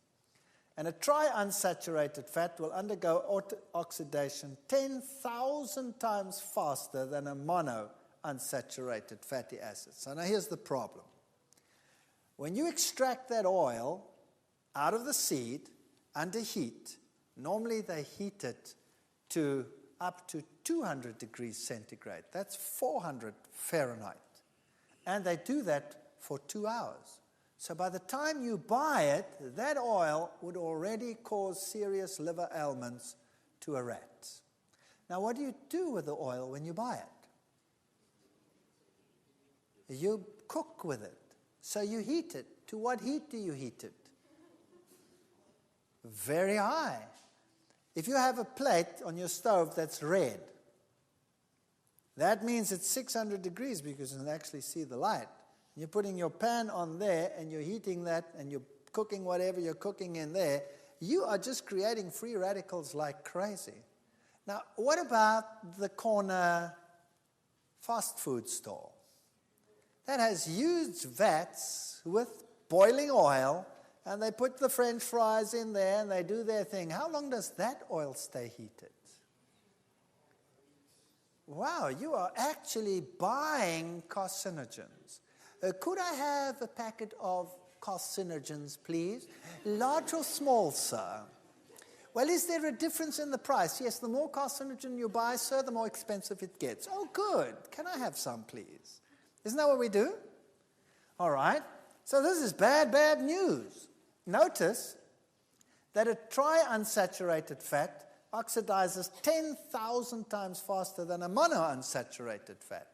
And a triunsaturated fat will undergo oxidation 10,000 times faster than a monounsaturated fatty acid. So now here's the problem. When you extract that oil out of the seed under heat, normally they heat it to up to 200 degrees centigrade. That's 400 Fahrenheit. And they do that for 2 hours. So by the time you buy it, that oil would already cause serious liver ailments to a rat. Now, what do you do with the oil when you buy it? you cook with it. So you heat it. To what heat do you heat it? Very high. If you have a plate on your stove that's red, that means it's 600 degrees because you can actually see the light. You're putting your pan on there and you're heating that and you're cooking whatever you're cooking in there. You are just creating free radicals like crazy. Now, what about the corner fast food store? That has huge vats with boiling oil, and they put the French fries in there and they do their thing. How long does that oil stay heated? Wow, you are actually buying carcinogens. Could I have a packet of carcinogens, please? Large or small, sir? Well, is there a difference in the price? Yes, the more carcinogen you buy, sir, the more expensive it gets. Oh, good. Can I have some, please? Isn't that what we do? All right. So this is bad, bad news. Notice that a triunsaturated fat oxidizes 10,000 times faster than a monounsaturated fat.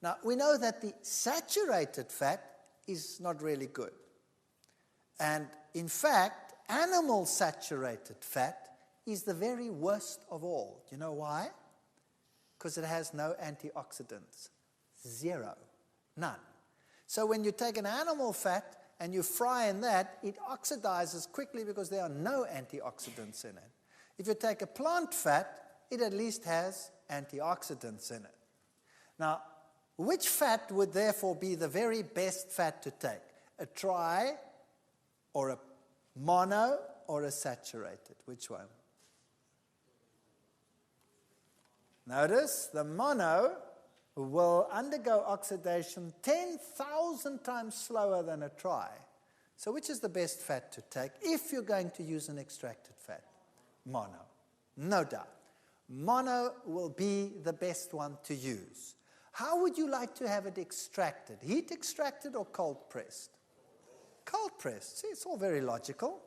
Now, we know that the saturated fat is not really good. And in fact, animal saturated fat is the very worst of all. Do you know why? Because it has no antioxidants. Zero. None. So when you take an animal fat and you fry in that, it oxidizes quickly because there are no antioxidants in it. If you take a plant fat, it at least has antioxidants in it. Now, which fat would therefore be the very best fat to take? A tri, or a mono, or a saturated? Which one? Notice the mono will undergo oxidation 10,000 times slower than a tri. So which is the best fat to take if you're going to use an extracted fat? Mono. No doubt. Mono will be the best one to use. How would you like to have it extracted? Heat extracted or cold pressed? Cold pressed. See, it's all very logical.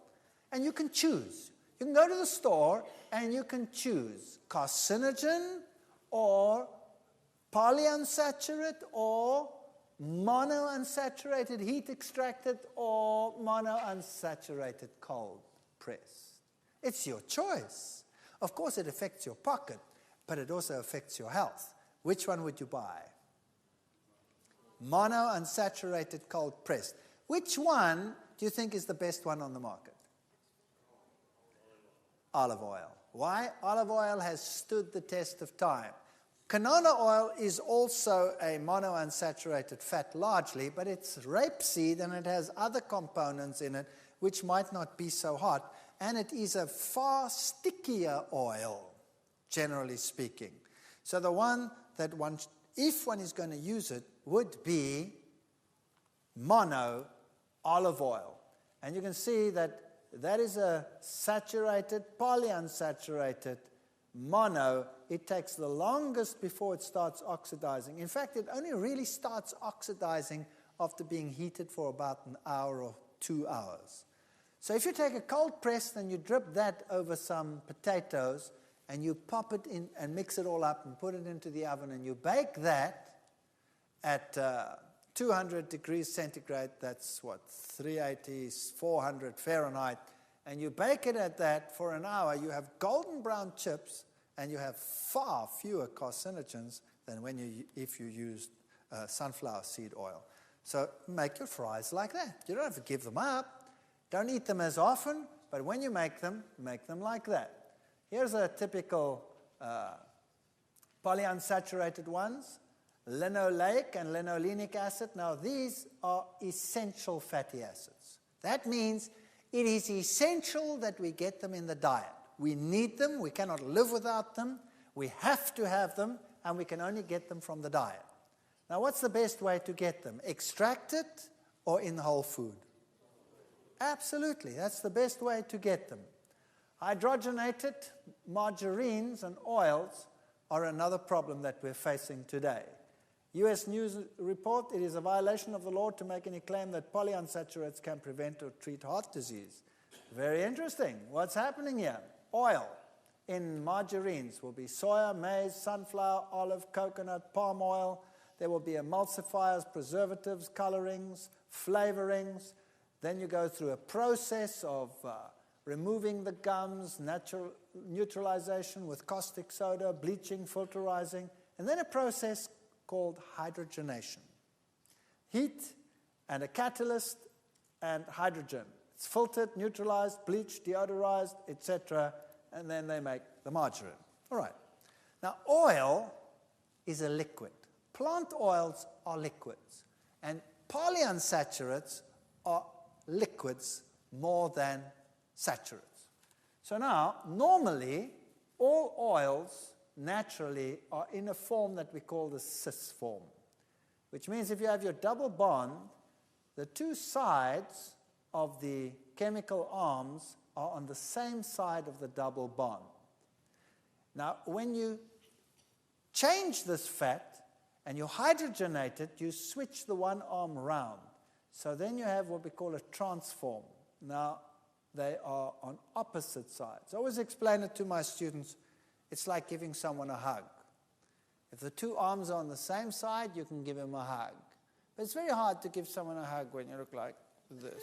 And you can choose. You can go to the store and you can choose carcinogen or polyunsaturated or monounsaturated heat extracted or monounsaturated cold pressed. It's your choice. Of course, it affects your pocket, but it also affects your health. Which one would you buy? Monounsaturated cold pressed. Which one do you think is the best one on the market? Olive oil. Why? Olive oil has stood the test of time. Canola oil is also a monounsaturated fat largely, but it's rapeseed and it has other components in it which might not be so hot, and it is a far stickier oil, generally speaking. So the one that one, if one is going to use it, would be mono olive oil. And you can see that that is a saturated, polyunsaturated mono. It takes the longest before it starts oxidizing. In fact, it only really starts oxidizing after being heated for about an hour or 2 hours. So if you take a cold press and you drip that over some potatoes and you pop it in and mix it all up and put it into the oven and you bake that at 200 degrees centigrade, that's what, 380, 400 Fahrenheit, and you bake it at that for an hour, you have golden brown chips and you have far fewer carcinogens than if you used sunflower seed oil. So make your fries like that. You don't have to give them up. Don't eat them as often, but when you make them like that. Here's a typical polyunsaturated ones, linoleic and linolenic acid. Now, these are essential fatty acids. That means it is essential that we get them in the diet. We need them. We cannot live without them. We have to have them, and we can only get them from the diet. Now, what's the best way to get them? Extracted or in whole food? Absolutely. That's the best way to get them. Hydrogenated margarines and oils are another problem that we're facing today. U.S. News report, it is a violation of the law to make any claim that polyunsaturates can prevent or treat heart disease. Very interesting. What's happening here? Oil in margarines will be soya, maize, sunflower, olive, coconut, palm oil. there will be emulsifiers, preservatives, colorings, flavorings. Then you go through a process of removing the gums, neutralization with caustic soda, bleaching, filterizing, and then a process called hydrogenation. Heat and a catalyst and hydrogen. It's filtered, neutralized, bleached, deodorized, etc., and then they make the margarine. All right. Now, oil is a liquid. Plant oils are liquids, and polyunsaturates are liquids more than saturates. So now, normally, all oils naturally are in a form that we call the cis form, which means if you have your double bond, the two sides of the chemical arms are on the same side of the double bond. Now, when you change this fat and you hydrogenate it, you switch the one arm around. So then you have what we call a transform. Now, they are on opposite sides. I always explain it to my students. It's like giving someone a hug. If the two arms are on the same side, you can give him a hug. But it's very hard to give someone a hug when you look like this.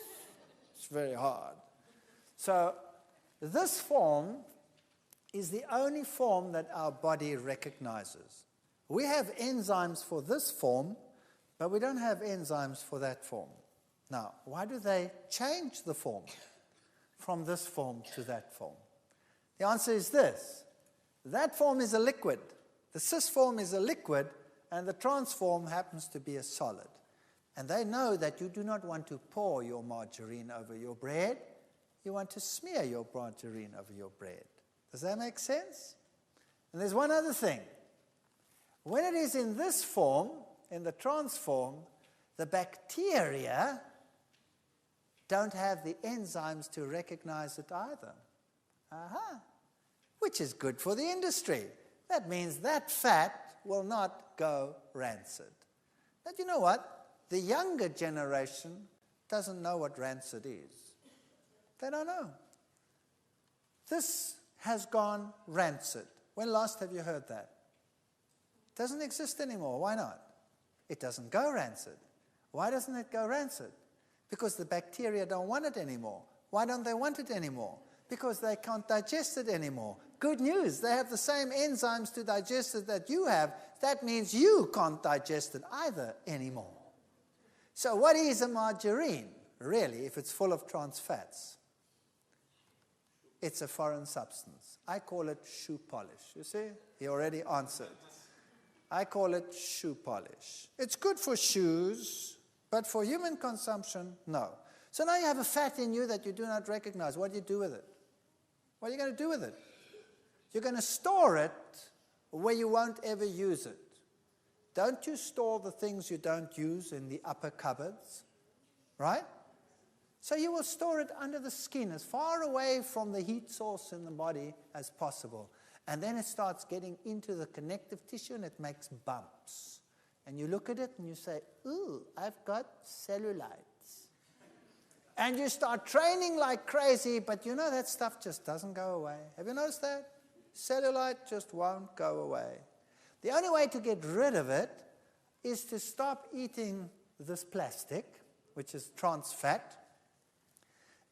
It's very hard. So this form is the only form that our body recognizes. We have enzymes for this form, but we don't have enzymes for that form. Now, why do they change the form from this form to that form? The answer is this. That form is a liquid. The cis form is a liquid, and the transform happens to be a solid. And they know that you do not want to pour your margarine over your bread. You want to smear your margarine over your bread. Does that make sense? And there's one other thing. When it is in this form, in the transform, the bacteria don't have the enzymes to recognize it either. Which is good for the industry. That means that fat will not go rancid. But you know what? The younger generation doesn't know what rancid is. They don't know. This has gone rancid. When last have you heard that? It doesn't exist anymore. Why not? It doesn't go rancid. Why doesn't it go rancid? Because the bacteria don't want it anymore. Why don't they want it anymore? Because they can't digest it anymore. Good news, they have the same enzymes to digest it that you have. That means you can't digest it either anymore. So what is a margarine, really, if it's full of trans fats? It's a foreign substance. I call it shoe polish. You see? He already answered. I call it shoe polish. It's good for shoes, but for human consumption, no. So now you have a fat in you that you do not recognize. What do you do with it? What are you going to do with it? You're going to store it where you won't ever use it. Don't you store the things you don't use in the upper cupboards, right? So you will store it under the skin, as far away from the heat source in the body as possible. And then it starts getting into the connective tissue and it makes bumps. And you look at it and you say, ooh, I've got cellulites. And you start training like crazy, but you know that stuff just doesn't go away. Have you noticed that? Cellulite just won't go away. The only way to get rid of it is to stop eating this plastic, which is trans fat,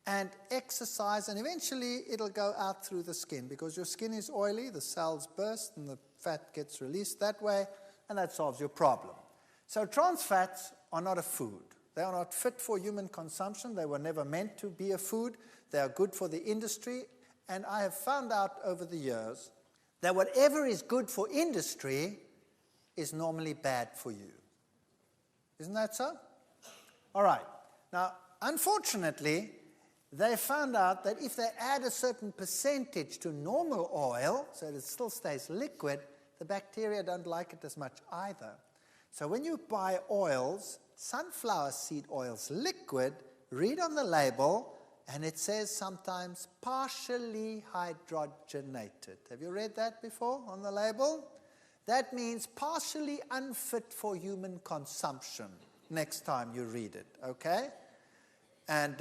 and exercise, and eventually it'll go out through the skin because your skin is oily, the cells burst, and the fat gets released that way, and that solves your problem. So trans fats are not a food. They are not fit for human consumption. They were never meant to be a food. They are good for the industry, and I have found out over the years that whatever is good for industry is normally bad for you. Isn't that so? All right. Now, unfortunately, they found out that if they add a certain percentage to normal oil, so that it still stays liquid, the bacteria don't like it as much either. So when you buy oils, sunflower seed oils liquid, read on the label, and it says sometimes partially hydrogenated. Have you read that before on the label? That means partially unfit for human consumption next time you read it, okay? And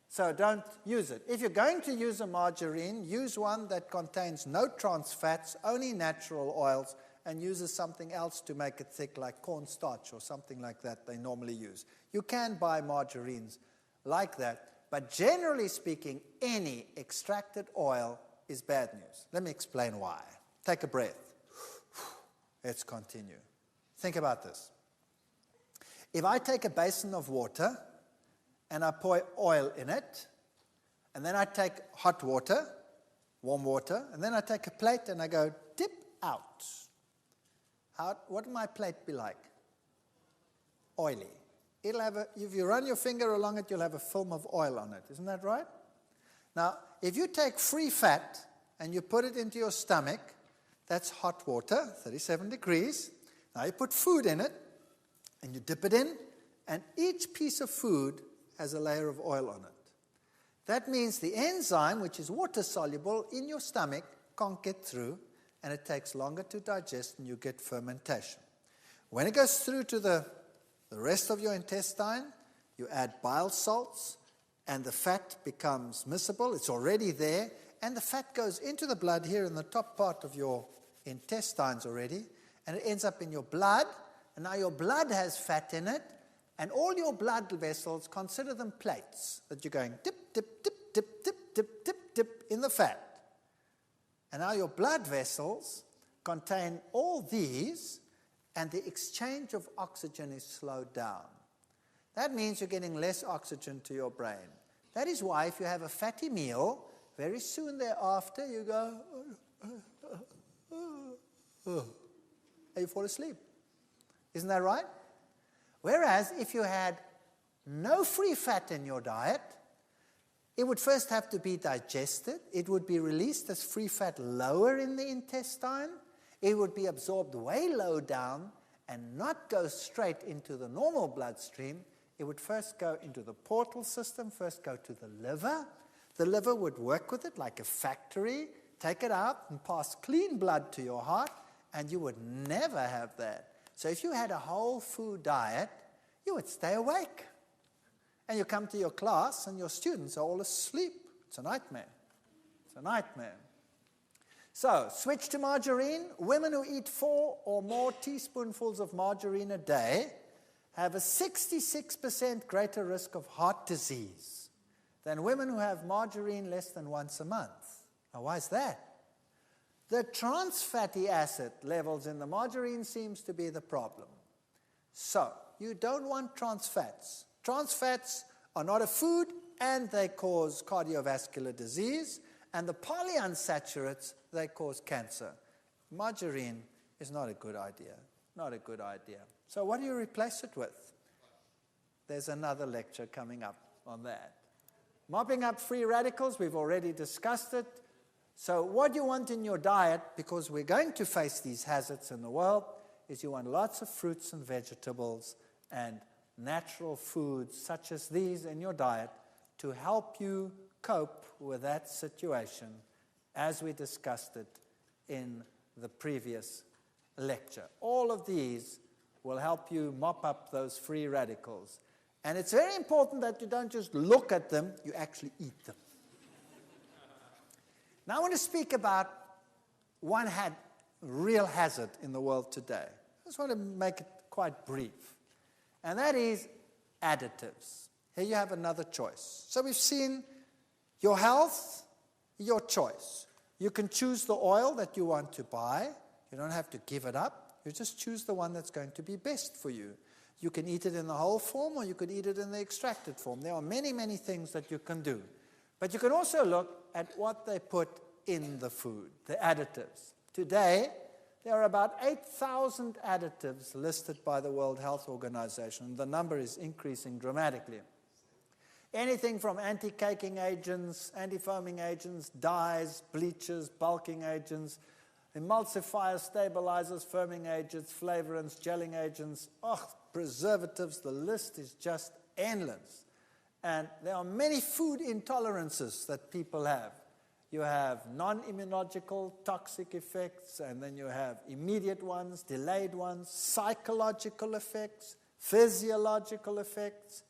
so don't use it. If you're going to use a margarine, use one that contains no trans fats, only natural oils, and uses something else to make it thick, like cornstarch or something like that they normally use. You can buy margarines like that, but generally speaking, any extracted oil is bad news. Let me explain why. Take a breath. Let's continue. Think about this. If I take a basin of water and I pour oil in it, and then I take hot water, warm water, and then I take a plate and I go dip out. What will my plate be like? Oily. If you run your finger along it, you'll have a film of oil on it. Isn't that right? Now, if you take free fat and you put it into your stomach, that's hot water, 37 degrees. Now you put food in it, and you dip it in, and each piece of food has a layer of oil on it. That means the enzyme, which is water-soluble in your stomach, can't get through, and it takes longer to digest, and you get fermentation. When it goes through to the rest of your intestine, you add bile salts, and the fat becomes miscible. It's already there, and the fat goes into the blood here in the top part of your intestines already, and it ends up in your blood, and now your blood has fat in it, and all your blood vessels, consider them plates that you're going dip, dip, dip, dip, dip, dip, dip, dip in the fat. And now your blood vessels contain all these, and the exchange of oxygen is slowed down. That means you're getting less oxygen to your brain. That is why if you have a fatty meal, very soon thereafter you go, and you fall asleep. Isn't that right? Whereas if you had no free fat in your diet, it would first have to be digested. It would be released as free fat lower in the intestine. It would be absorbed way low down and not go straight into the normal bloodstream. It would first go into the portal system, first go to the liver. The liver would work with it like a factory, take it out and pass clean blood to your heart, and you would never have that. So if you had a whole food diet, you would stay awake. And you come to your class and your students are all asleep. It's a nightmare. It's a nightmare. So, switch to margarine. Women who eat 4 or more teaspoonfuls of margarine a day have a 66% greater risk of heart disease than women who have margarine less than once a month. Now, why is that? The trans fatty acid levels in the margarine seems to be the problem. So, you don't want trans fats. Trans fats are not a food, and they cause cardiovascular disease. And the polyunsaturates, they cause cancer. Margarine is not a good idea. Not a good idea. So what do you replace it with? There's another lecture coming up on that. Mopping up free radicals, we've already discussed it. So what you want in your diet, because we're going to face these hazards in the world, is you want lots of fruits and vegetables and natural foods such as these in your diet to help you cope with that situation as we discussed it in the previous lecture. All of these will help you mop up those free radicals. And it's very important that you don't just look at them, you actually eat them. Now I want to speak about one real hazard in the world today. I just want to make it quite brief. And that is additives. Here you have another choice. So we've seen your health, your choice. You can choose the oil that you want to buy. You don't have to give it up. You just choose the one that's going to be best for you. You can eat it in the whole form, or you could eat it in the extracted form. There are many, many things that you can do. But you can also look at what they put in the food, the additives. Today, there are about 8,000 additives listed by the World Health Organization. The number is increasing dramatically. Anything from anti-caking agents, anti-foaming agents, dyes, bleachers, bulking agents, emulsifiers, stabilizers, firming agents, flavorants, gelling agents, preservatives. The list is just endless. And there are many food intolerances that people have. You have non-immunological toxic effects, and then you have immediate ones, delayed ones, psychological effects, physiological effects.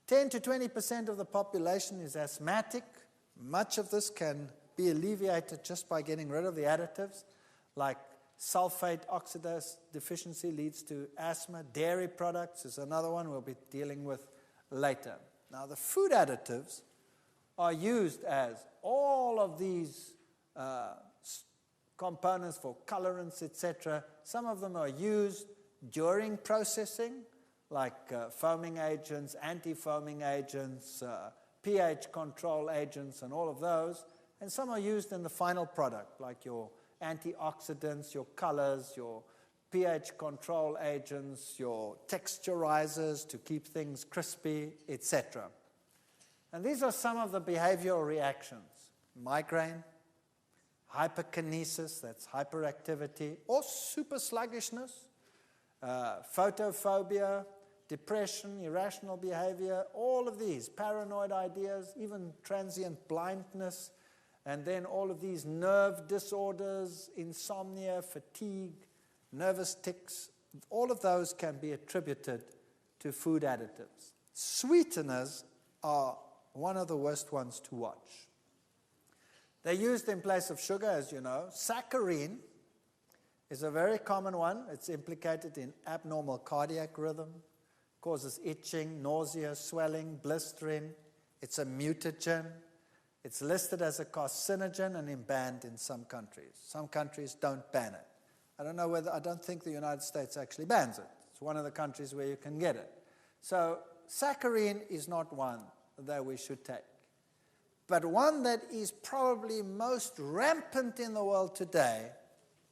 10 to 20% of the population is asthmatic. Much of this can be alleviated just by getting rid of the additives, like sulfate oxidase deficiency leads to asthma. Dairy products is another one we'll be dealing with later. Now, the food additives are used as all of these components for colorants, etc. Some of them are used during processing, like foaming agents, anti-foaming agents, pH control agents, and all of those. And some are used in the final product, like your antioxidants, your colors, your pH control agents, your texturizers to keep things crispy, etc. And these are some of the behavioral reactions. Migraine, hyperkinesis, that's hyperactivity, or super sluggishness, photophobia, depression, irrational behavior, all of these, paranoid ideas, even transient blindness, and then all of these nerve disorders, insomnia, fatigue, nervous tics, all of those can be attributed to food additives. Sweeteners are one of the worst ones to watch. They're used in place of sugar, as you know. Saccharin is a very common one. It's implicated in abnormal cardiac rhythm, causes itching, nausea, swelling, blistering. It's a mutagen. It's listed as a carcinogen and banned in some countries. Some countries don't ban it. I don't think the United States actually bans it. It's one of the countries where you can get it. So saccharin is not one that we should take. But one that is probably most rampant in the world today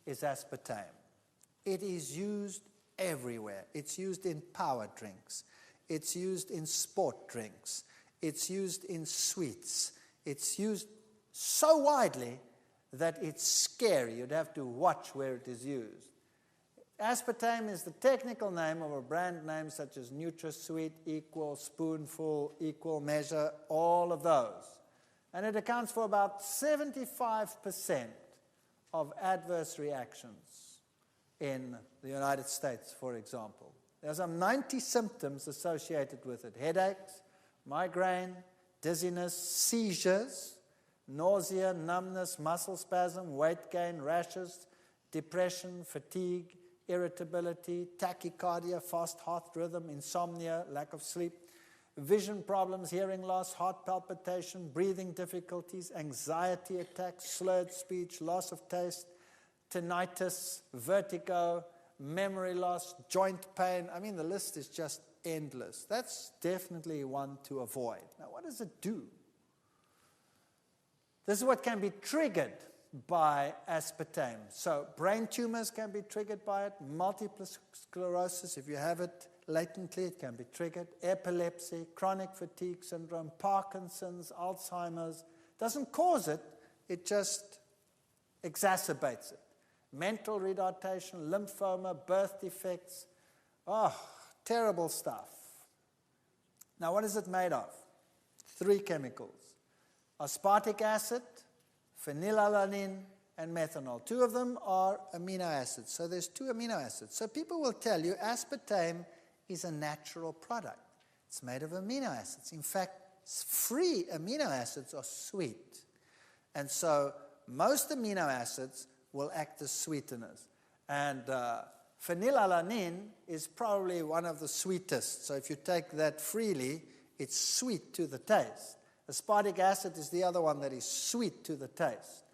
is aspartame. It is used everywhere. It's used in power drinks. It's used in sport drinks. It's used in sweets. It's used so widely that it's scary. You'd have to watch where it is used. Aspartame is the technical name of a brand name such as NutraSweet, Equal, Spoonful, Equal Measure, all of those. And it accounts for about 75% of adverse reactions in the United States, for example. There's some 90 symptoms associated with it: headaches, migraine, dizziness, seizures, nausea, numbness, muscle spasm, weight gain, rashes, depression, fatigue, irritability, tachycardia, fast heart rhythm, insomnia, lack of sleep, vision problems, hearing loss, heart palpitation, breathing difficulties, anxiety attacks, slurred speech, loss of taste, tinnitus, vertigo, memory loss, joint pain. I mean, the list is just endless. That's definitely one to avoid. Now, what does it do? This is what can be triggered by aspartame. So brain tumors can be triggered by it. Multiple sclerosis, if you have it latently, it can be triggered. Epilepsy, chronic fatigue syndrome, Parkinson's, Alzheimer's. Doesn't cause it, it just exacerbates it. Mental retardation, lymphoma, birth defects. Oh, terrible stuff. Now, what is it made of? 3 chemicals: aspartic acid, phenylalanine, and methanol. 2 of them are amino acids. So there's 2 amino acids. So people will tell you aspartame is a natural product. It's made of amino acids. In fact, free amino acids are sweet. And so most amino acids will act as sweeteners. And phenylalanine is probably one of the sweetest. So if you take that freely, it's sweet to the taste. Aspartic acid is the other one that is sweet to the taste.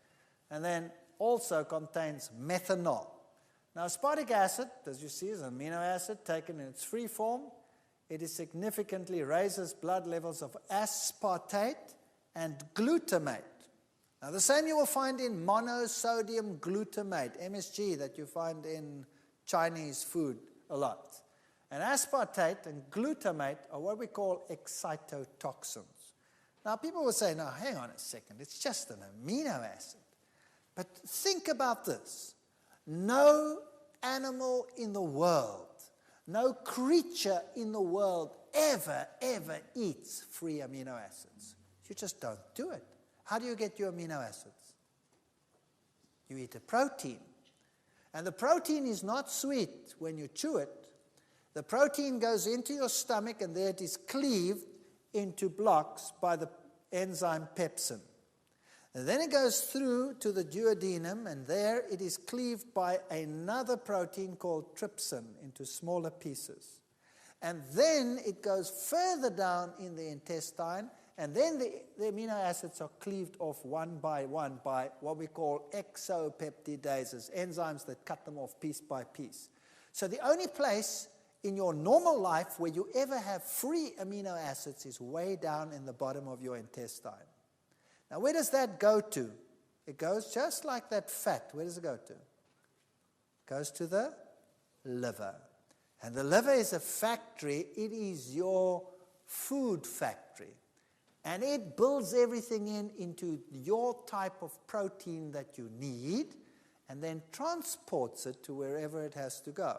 And then also contains methanol. Now, aspartic acid, as you see, is an amino acid taken in its free form. It significantly raises blood levels of aspartate and glutamate. Now, the same you will find in monosodium glutamate, MSG, that you find in Chinese food a lot. And aspartate and glutamate are what we call excitotoxins. Now, people will say, no, hang on a second, it's just an amino acid. But think about this. No animal in the world, no creature in the world ever eats free amino acids. You just don't do it. How do you get your amino acids? You eat a protein. And the protein is not sweet when you chew it. The protein goes into your stomach and there it is cleaved into blocks by the enzyme pepsin. And then it goes through to the duodenum, and there it is cleaved by another protein called trypsin into smaller pieces. And then it goes further down in the intestine, and then the amino acids are cleaved off one by what we call exopeptidases, enzymes that cut them off piece by piece. So the only place in your normal life where you ever have free amino acids is way down in the bottom of your intestine. Now, where does that go to? It goes just like that fat. Where does it go to? It goes to the liver. And the liver is a factory. It is your food factory. And it builds everything into your type of protein that you need and then transports it to wherever it has to go.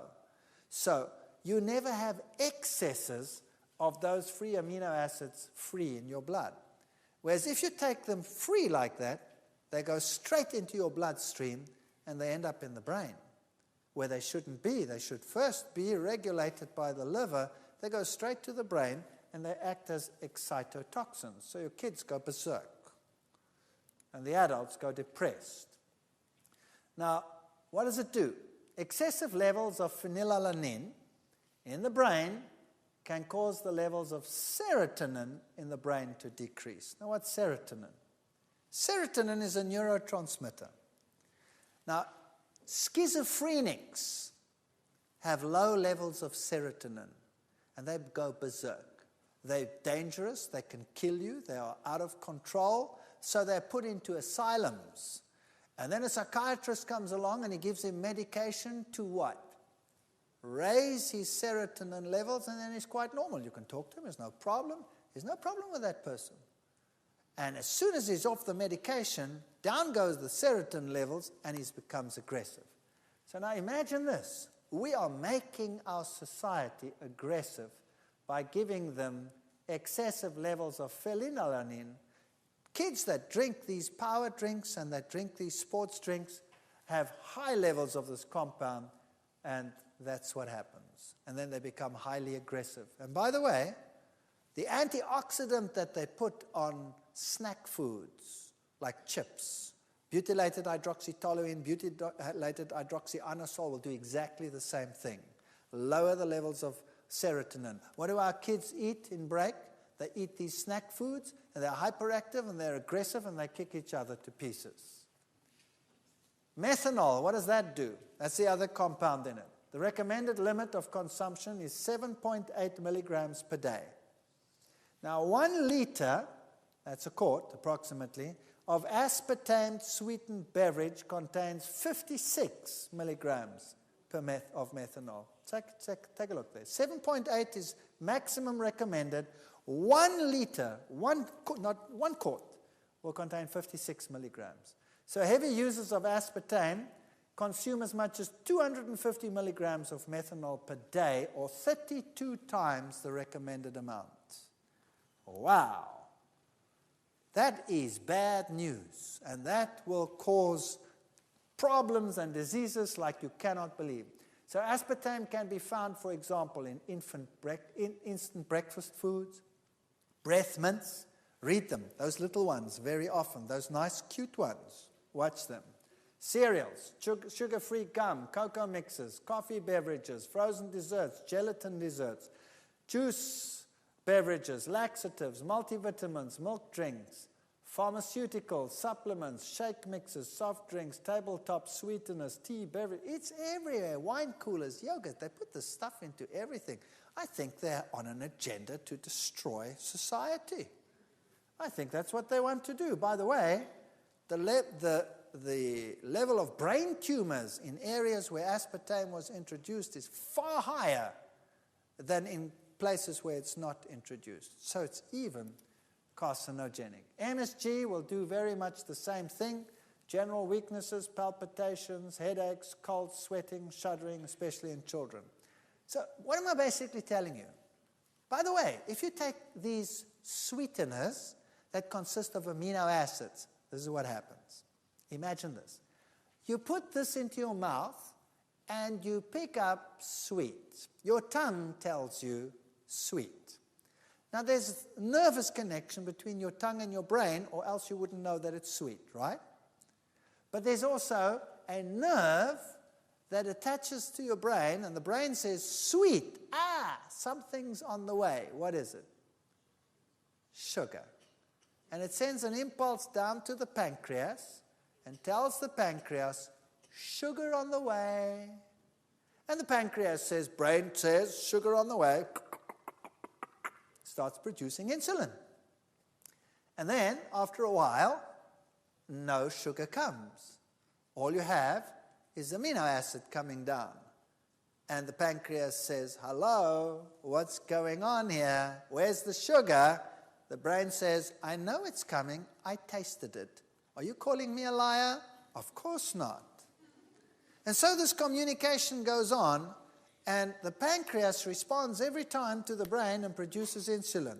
So you never have excesses of those free amino acids free in your blood. Whereas if you take them free like that, they go straight into your bloodstream and they end up in the brain, where they shouldn't be. They should first be regulated by the liver. They go straight to the brain and they act as excitotoxins. So your kids go berserk and the adults go depressed. Now, what does it do? Excessive levels of phenylalanine in the brain can cause the levels of serotonin in the brain to decrease. Now, what's serotonin? Serotonin is a neurotransmitter. Now, schizophrenics have low levels of serotonin, and they go berserk. They're dangerous, they can kill you, they are out of control, so they're put into asylums. And then a psychiatrist comes along and he gives him medication to what? Raise his serotonin levels, and then he's quite normal. You can talk to him, there's no problem. There's no problem with that person. And as soon as he's off the medication, down goes the serotonin levels and he becomes aggressive. So now imagine this. We are making our society aggressive by giving them excessive levels of phenylalanine. Kids that drink these power drinks and that drink these sports drinks have high levels of this compound, and that's what happens. And then they become highly aggressive. And by the way, the antioxidant that they put on snack foods, like chips, butylated hydroxytoluene, butylated hydroxyanisole will do exactly the same thing. Lower the levels of serotonin. What do our kids eat in break? They eat these snack foods, and they're hyperactive, and they're aggressive, and they kick each other to pieces. Methanol, what does that do? That's the other compound in it. The recommended limit of consumption is 7.8 milligrams per day. Now, 1 liter, that's a quart approximately, of aspartame sweetened beverage contains 56 milligrams of methanol. Take a look there. 7.8 is maximum recommended. 1 liter, not 1 quart, will contain 56 milligrams. So heavy users of aspartame consume as much as 250 milligrams of methanol per day, or 32 times the recommended amount. Wow. That is bad news, and that will cause problems and diseases like you cannot believe. So aspartame can be found, for example, in instant breakfast foods, breath mints. Read them, those little ones, very often, those nice, cute ones. Watch them. Cereals, sugar-free gum, cocoa mixes, coffee beverages, frozen desserts, gelatin desserts, juice beverages, laxatives, multivitamins, milk drinks, pharmaceuticals, supplements, shake mixes, soft drinks, tabletop sweeteners, tea, beverage. It's everywhere. Wine coolers, yogurt. They put this stuff into everything. I think they're on an agenda to destroy society. I think that's what they want to do. By the way, the level of brain tumors in areas where aspartame was introduced is far higher than in places where it's not introduced. So it's even carcinogenic. MSG will do very much the same thing. General weaknesses, palpitations, headaches, cold sweating, shuddering, especially in children. So what am I basically telling you? By the way, if you take these sweeteners that consist of amino acids, this is what happens. Imagine this. You put this into your mouth and you pick up sweet. Your tongue tells you sweet. Now, there's a nervous connection between your tongue and your brain, or else you wouldn't know that it's sweet, right? But there's also a nerve that attaches to your brain, and the brain says, sweet, something's on the way. What is it? Sugar. And it sends an impulse down to the pancreas and tells the pancreas, sugar on the way. And the pancreas says, brain says, sugar on the way. Starts producing insulin. And then, after a while, no sugar comes. All you have is amino acid coming down. And the pancreas says, hello, what's going on here? Where's the sugar? The brain says, I know it's coming. I tasted it. Are you calling me a liar? Of course not. And so this communication goes on, and the pancreas responds every time to the brain and produces insulin.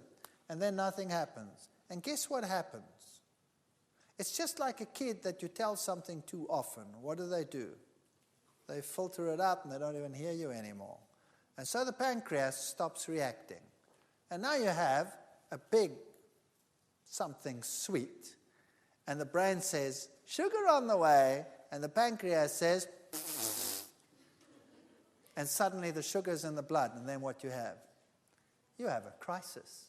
And then nothing happens. And guess what happens? It's just like a kid that you tell something too often. What do? They filter it out and they don't even hear you anymore. And so the pancreas stops reacting. And now you have a big something sweet. And the brain says, sugar on the way. And the pancreas says, and suddenly the sugar's in the blood. And then what you have? You have a crisis.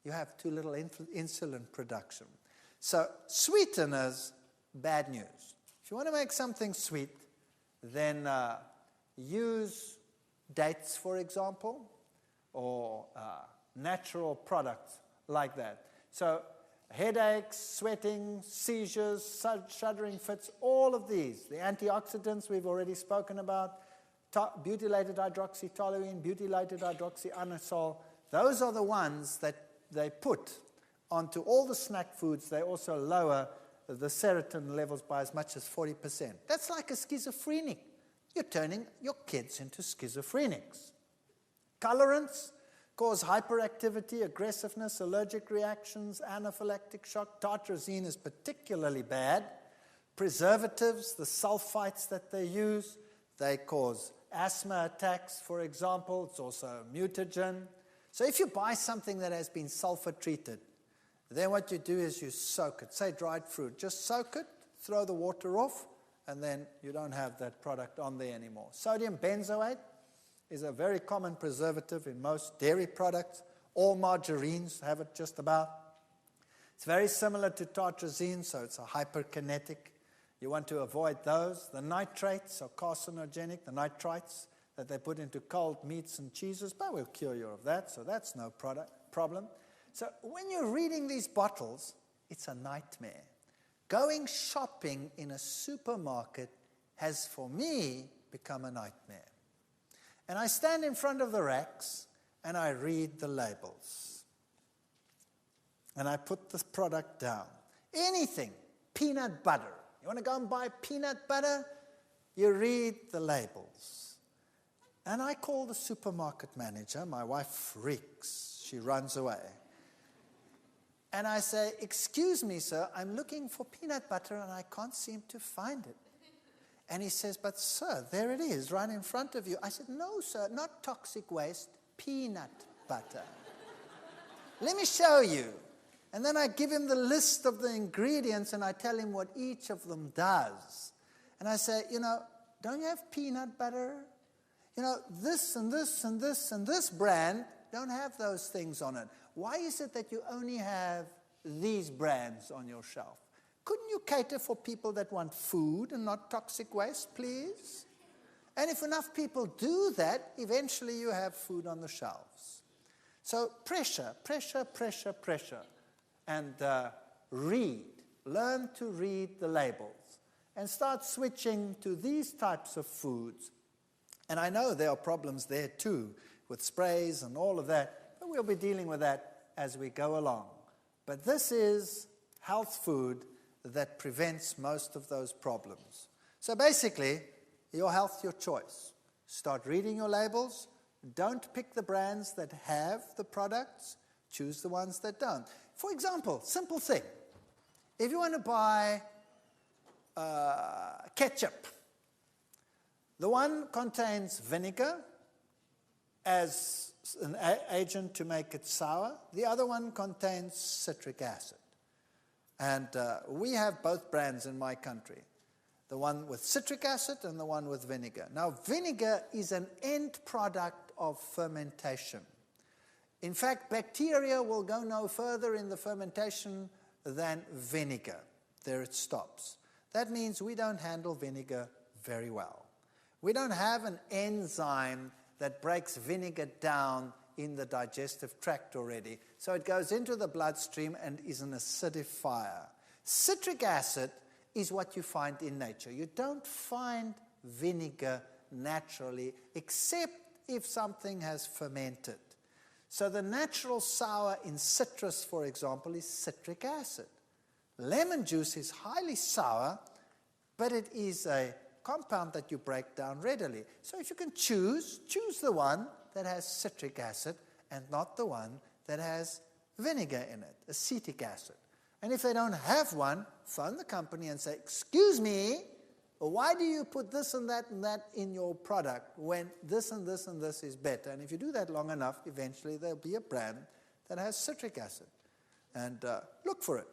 You have too little insulin production. So sweeteners, bad news. If you want to make something sweet, then use dates, for example, or natural products like that. So headaches, sweating, seizures, shuddering fits, all of these. The antioxidants we've already spoken about, butylated hydroxytoluene, butylated hydroxyanisole, those are the ones that they put onto all the snack foods. They also lower the serotonin levels by as much as 40%. That's like a schizophrenic. You're turning your kids into schizophrenics. Colorants cause hyperactivity, aggressiveness, allergic reactions, anaphylactic shock. Tartrazine is particularly bad. Preservatives, the sulfites that they use, they cause asthma attacks, for example. It's also a mutagen. So if you buy something that has been sulfur treated, then what you do is you soak it. Say dried fruit. Just soak it, throw the water off, and then you don't have that product on there anymore. Sodium benzoate is a very common preservative in most dairy products. All margarines have it just about. It's very similar to tartrazine, so it's a hyperkinetic. You want to avoid those. The nitrates are carcinogenic, the nitrites that they put into cold meats and cheeses, but we'll cure you of that, so that's no problem. So when you're reading these bottles, it's a nightmare. Going shopping in a supermarket has, for me, become a nightmare. And I stand in front of the racks, and I read the labels. And I put the product down. Anything, peanut butter. You want to go and buy peanut butter? You read the labels. And I call the supermarket manager. My wife freaks. She runs away. And I say, excuse me, sir, I'm looking for peanut butter and I can't seem to find it. And he says, but sir, there it is, right in front of you. I said, no, sir, not toxic waste, peanut butter. Let me show you. And then I give him the list of the ingredients and I tell him what each of them does. And I say, don't you have peanut butter? This and this and this and this brand don't have those things on it. Why is it that you only have these brands on your shelf? Couldn't you cater for people that want food and not toxic waste, please? And if enough people do that, eventually you have food on the shelves. So pressure. And read. Learn to read the labels. And start switching to these types of foods. And I know there are problems there too, with sprays and all of that. But we'll be dealing with that as we go along. But this is health food that prevents most of those problems. So basically, your health, your choice. Start reading your labels. Don't pick the brands that have the products. Choose the ones that don't. For example, simple thing. If you want to buy ketchup, the one contains vinegar, as an agent to make it sour. The other one contains citric acid. And we have both brands in my country, the one with citric acid and the one with vinegar. Now, vinegar is an end product of fermentation. In fact, bacteria will go no further in the fermentation than vinegar. There it stops. That means we don't handle vinegar very well. We don't have an enzyme that breaks vinegar down in the digestive tract already. So it goes into the bloodstream and is an acidifier. Citric acid is what you find in nature. You don't find vinegar naturally, except if something has fermented. So the natural sour in citrus, for example, is citric acid. Lemon juice is highly sour, but it is a compound that you break down readily. So if you can choose the one that has citric acid and not the one that has vinegar in it, acetic acid. And if they don't have one, phone the company and say, excuse me, why do you put this and that in your product when this and this and this is better? And if you do that long enough, eventually there'll be a brand that has citric acid. And look for it.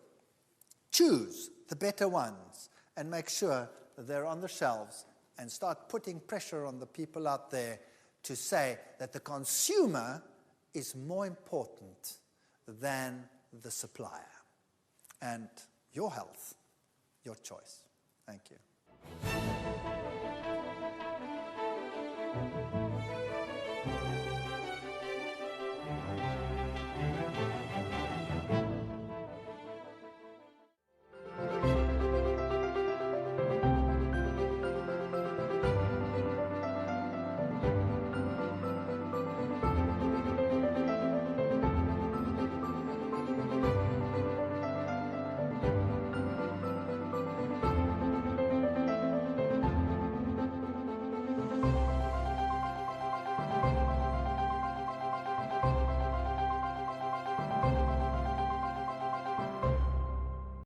Choose the better ones and make sure that they're on the shelves, and start putting pressure on the people out there to say that the consumer is more important than the supplier. And your health, your choice. Thank you.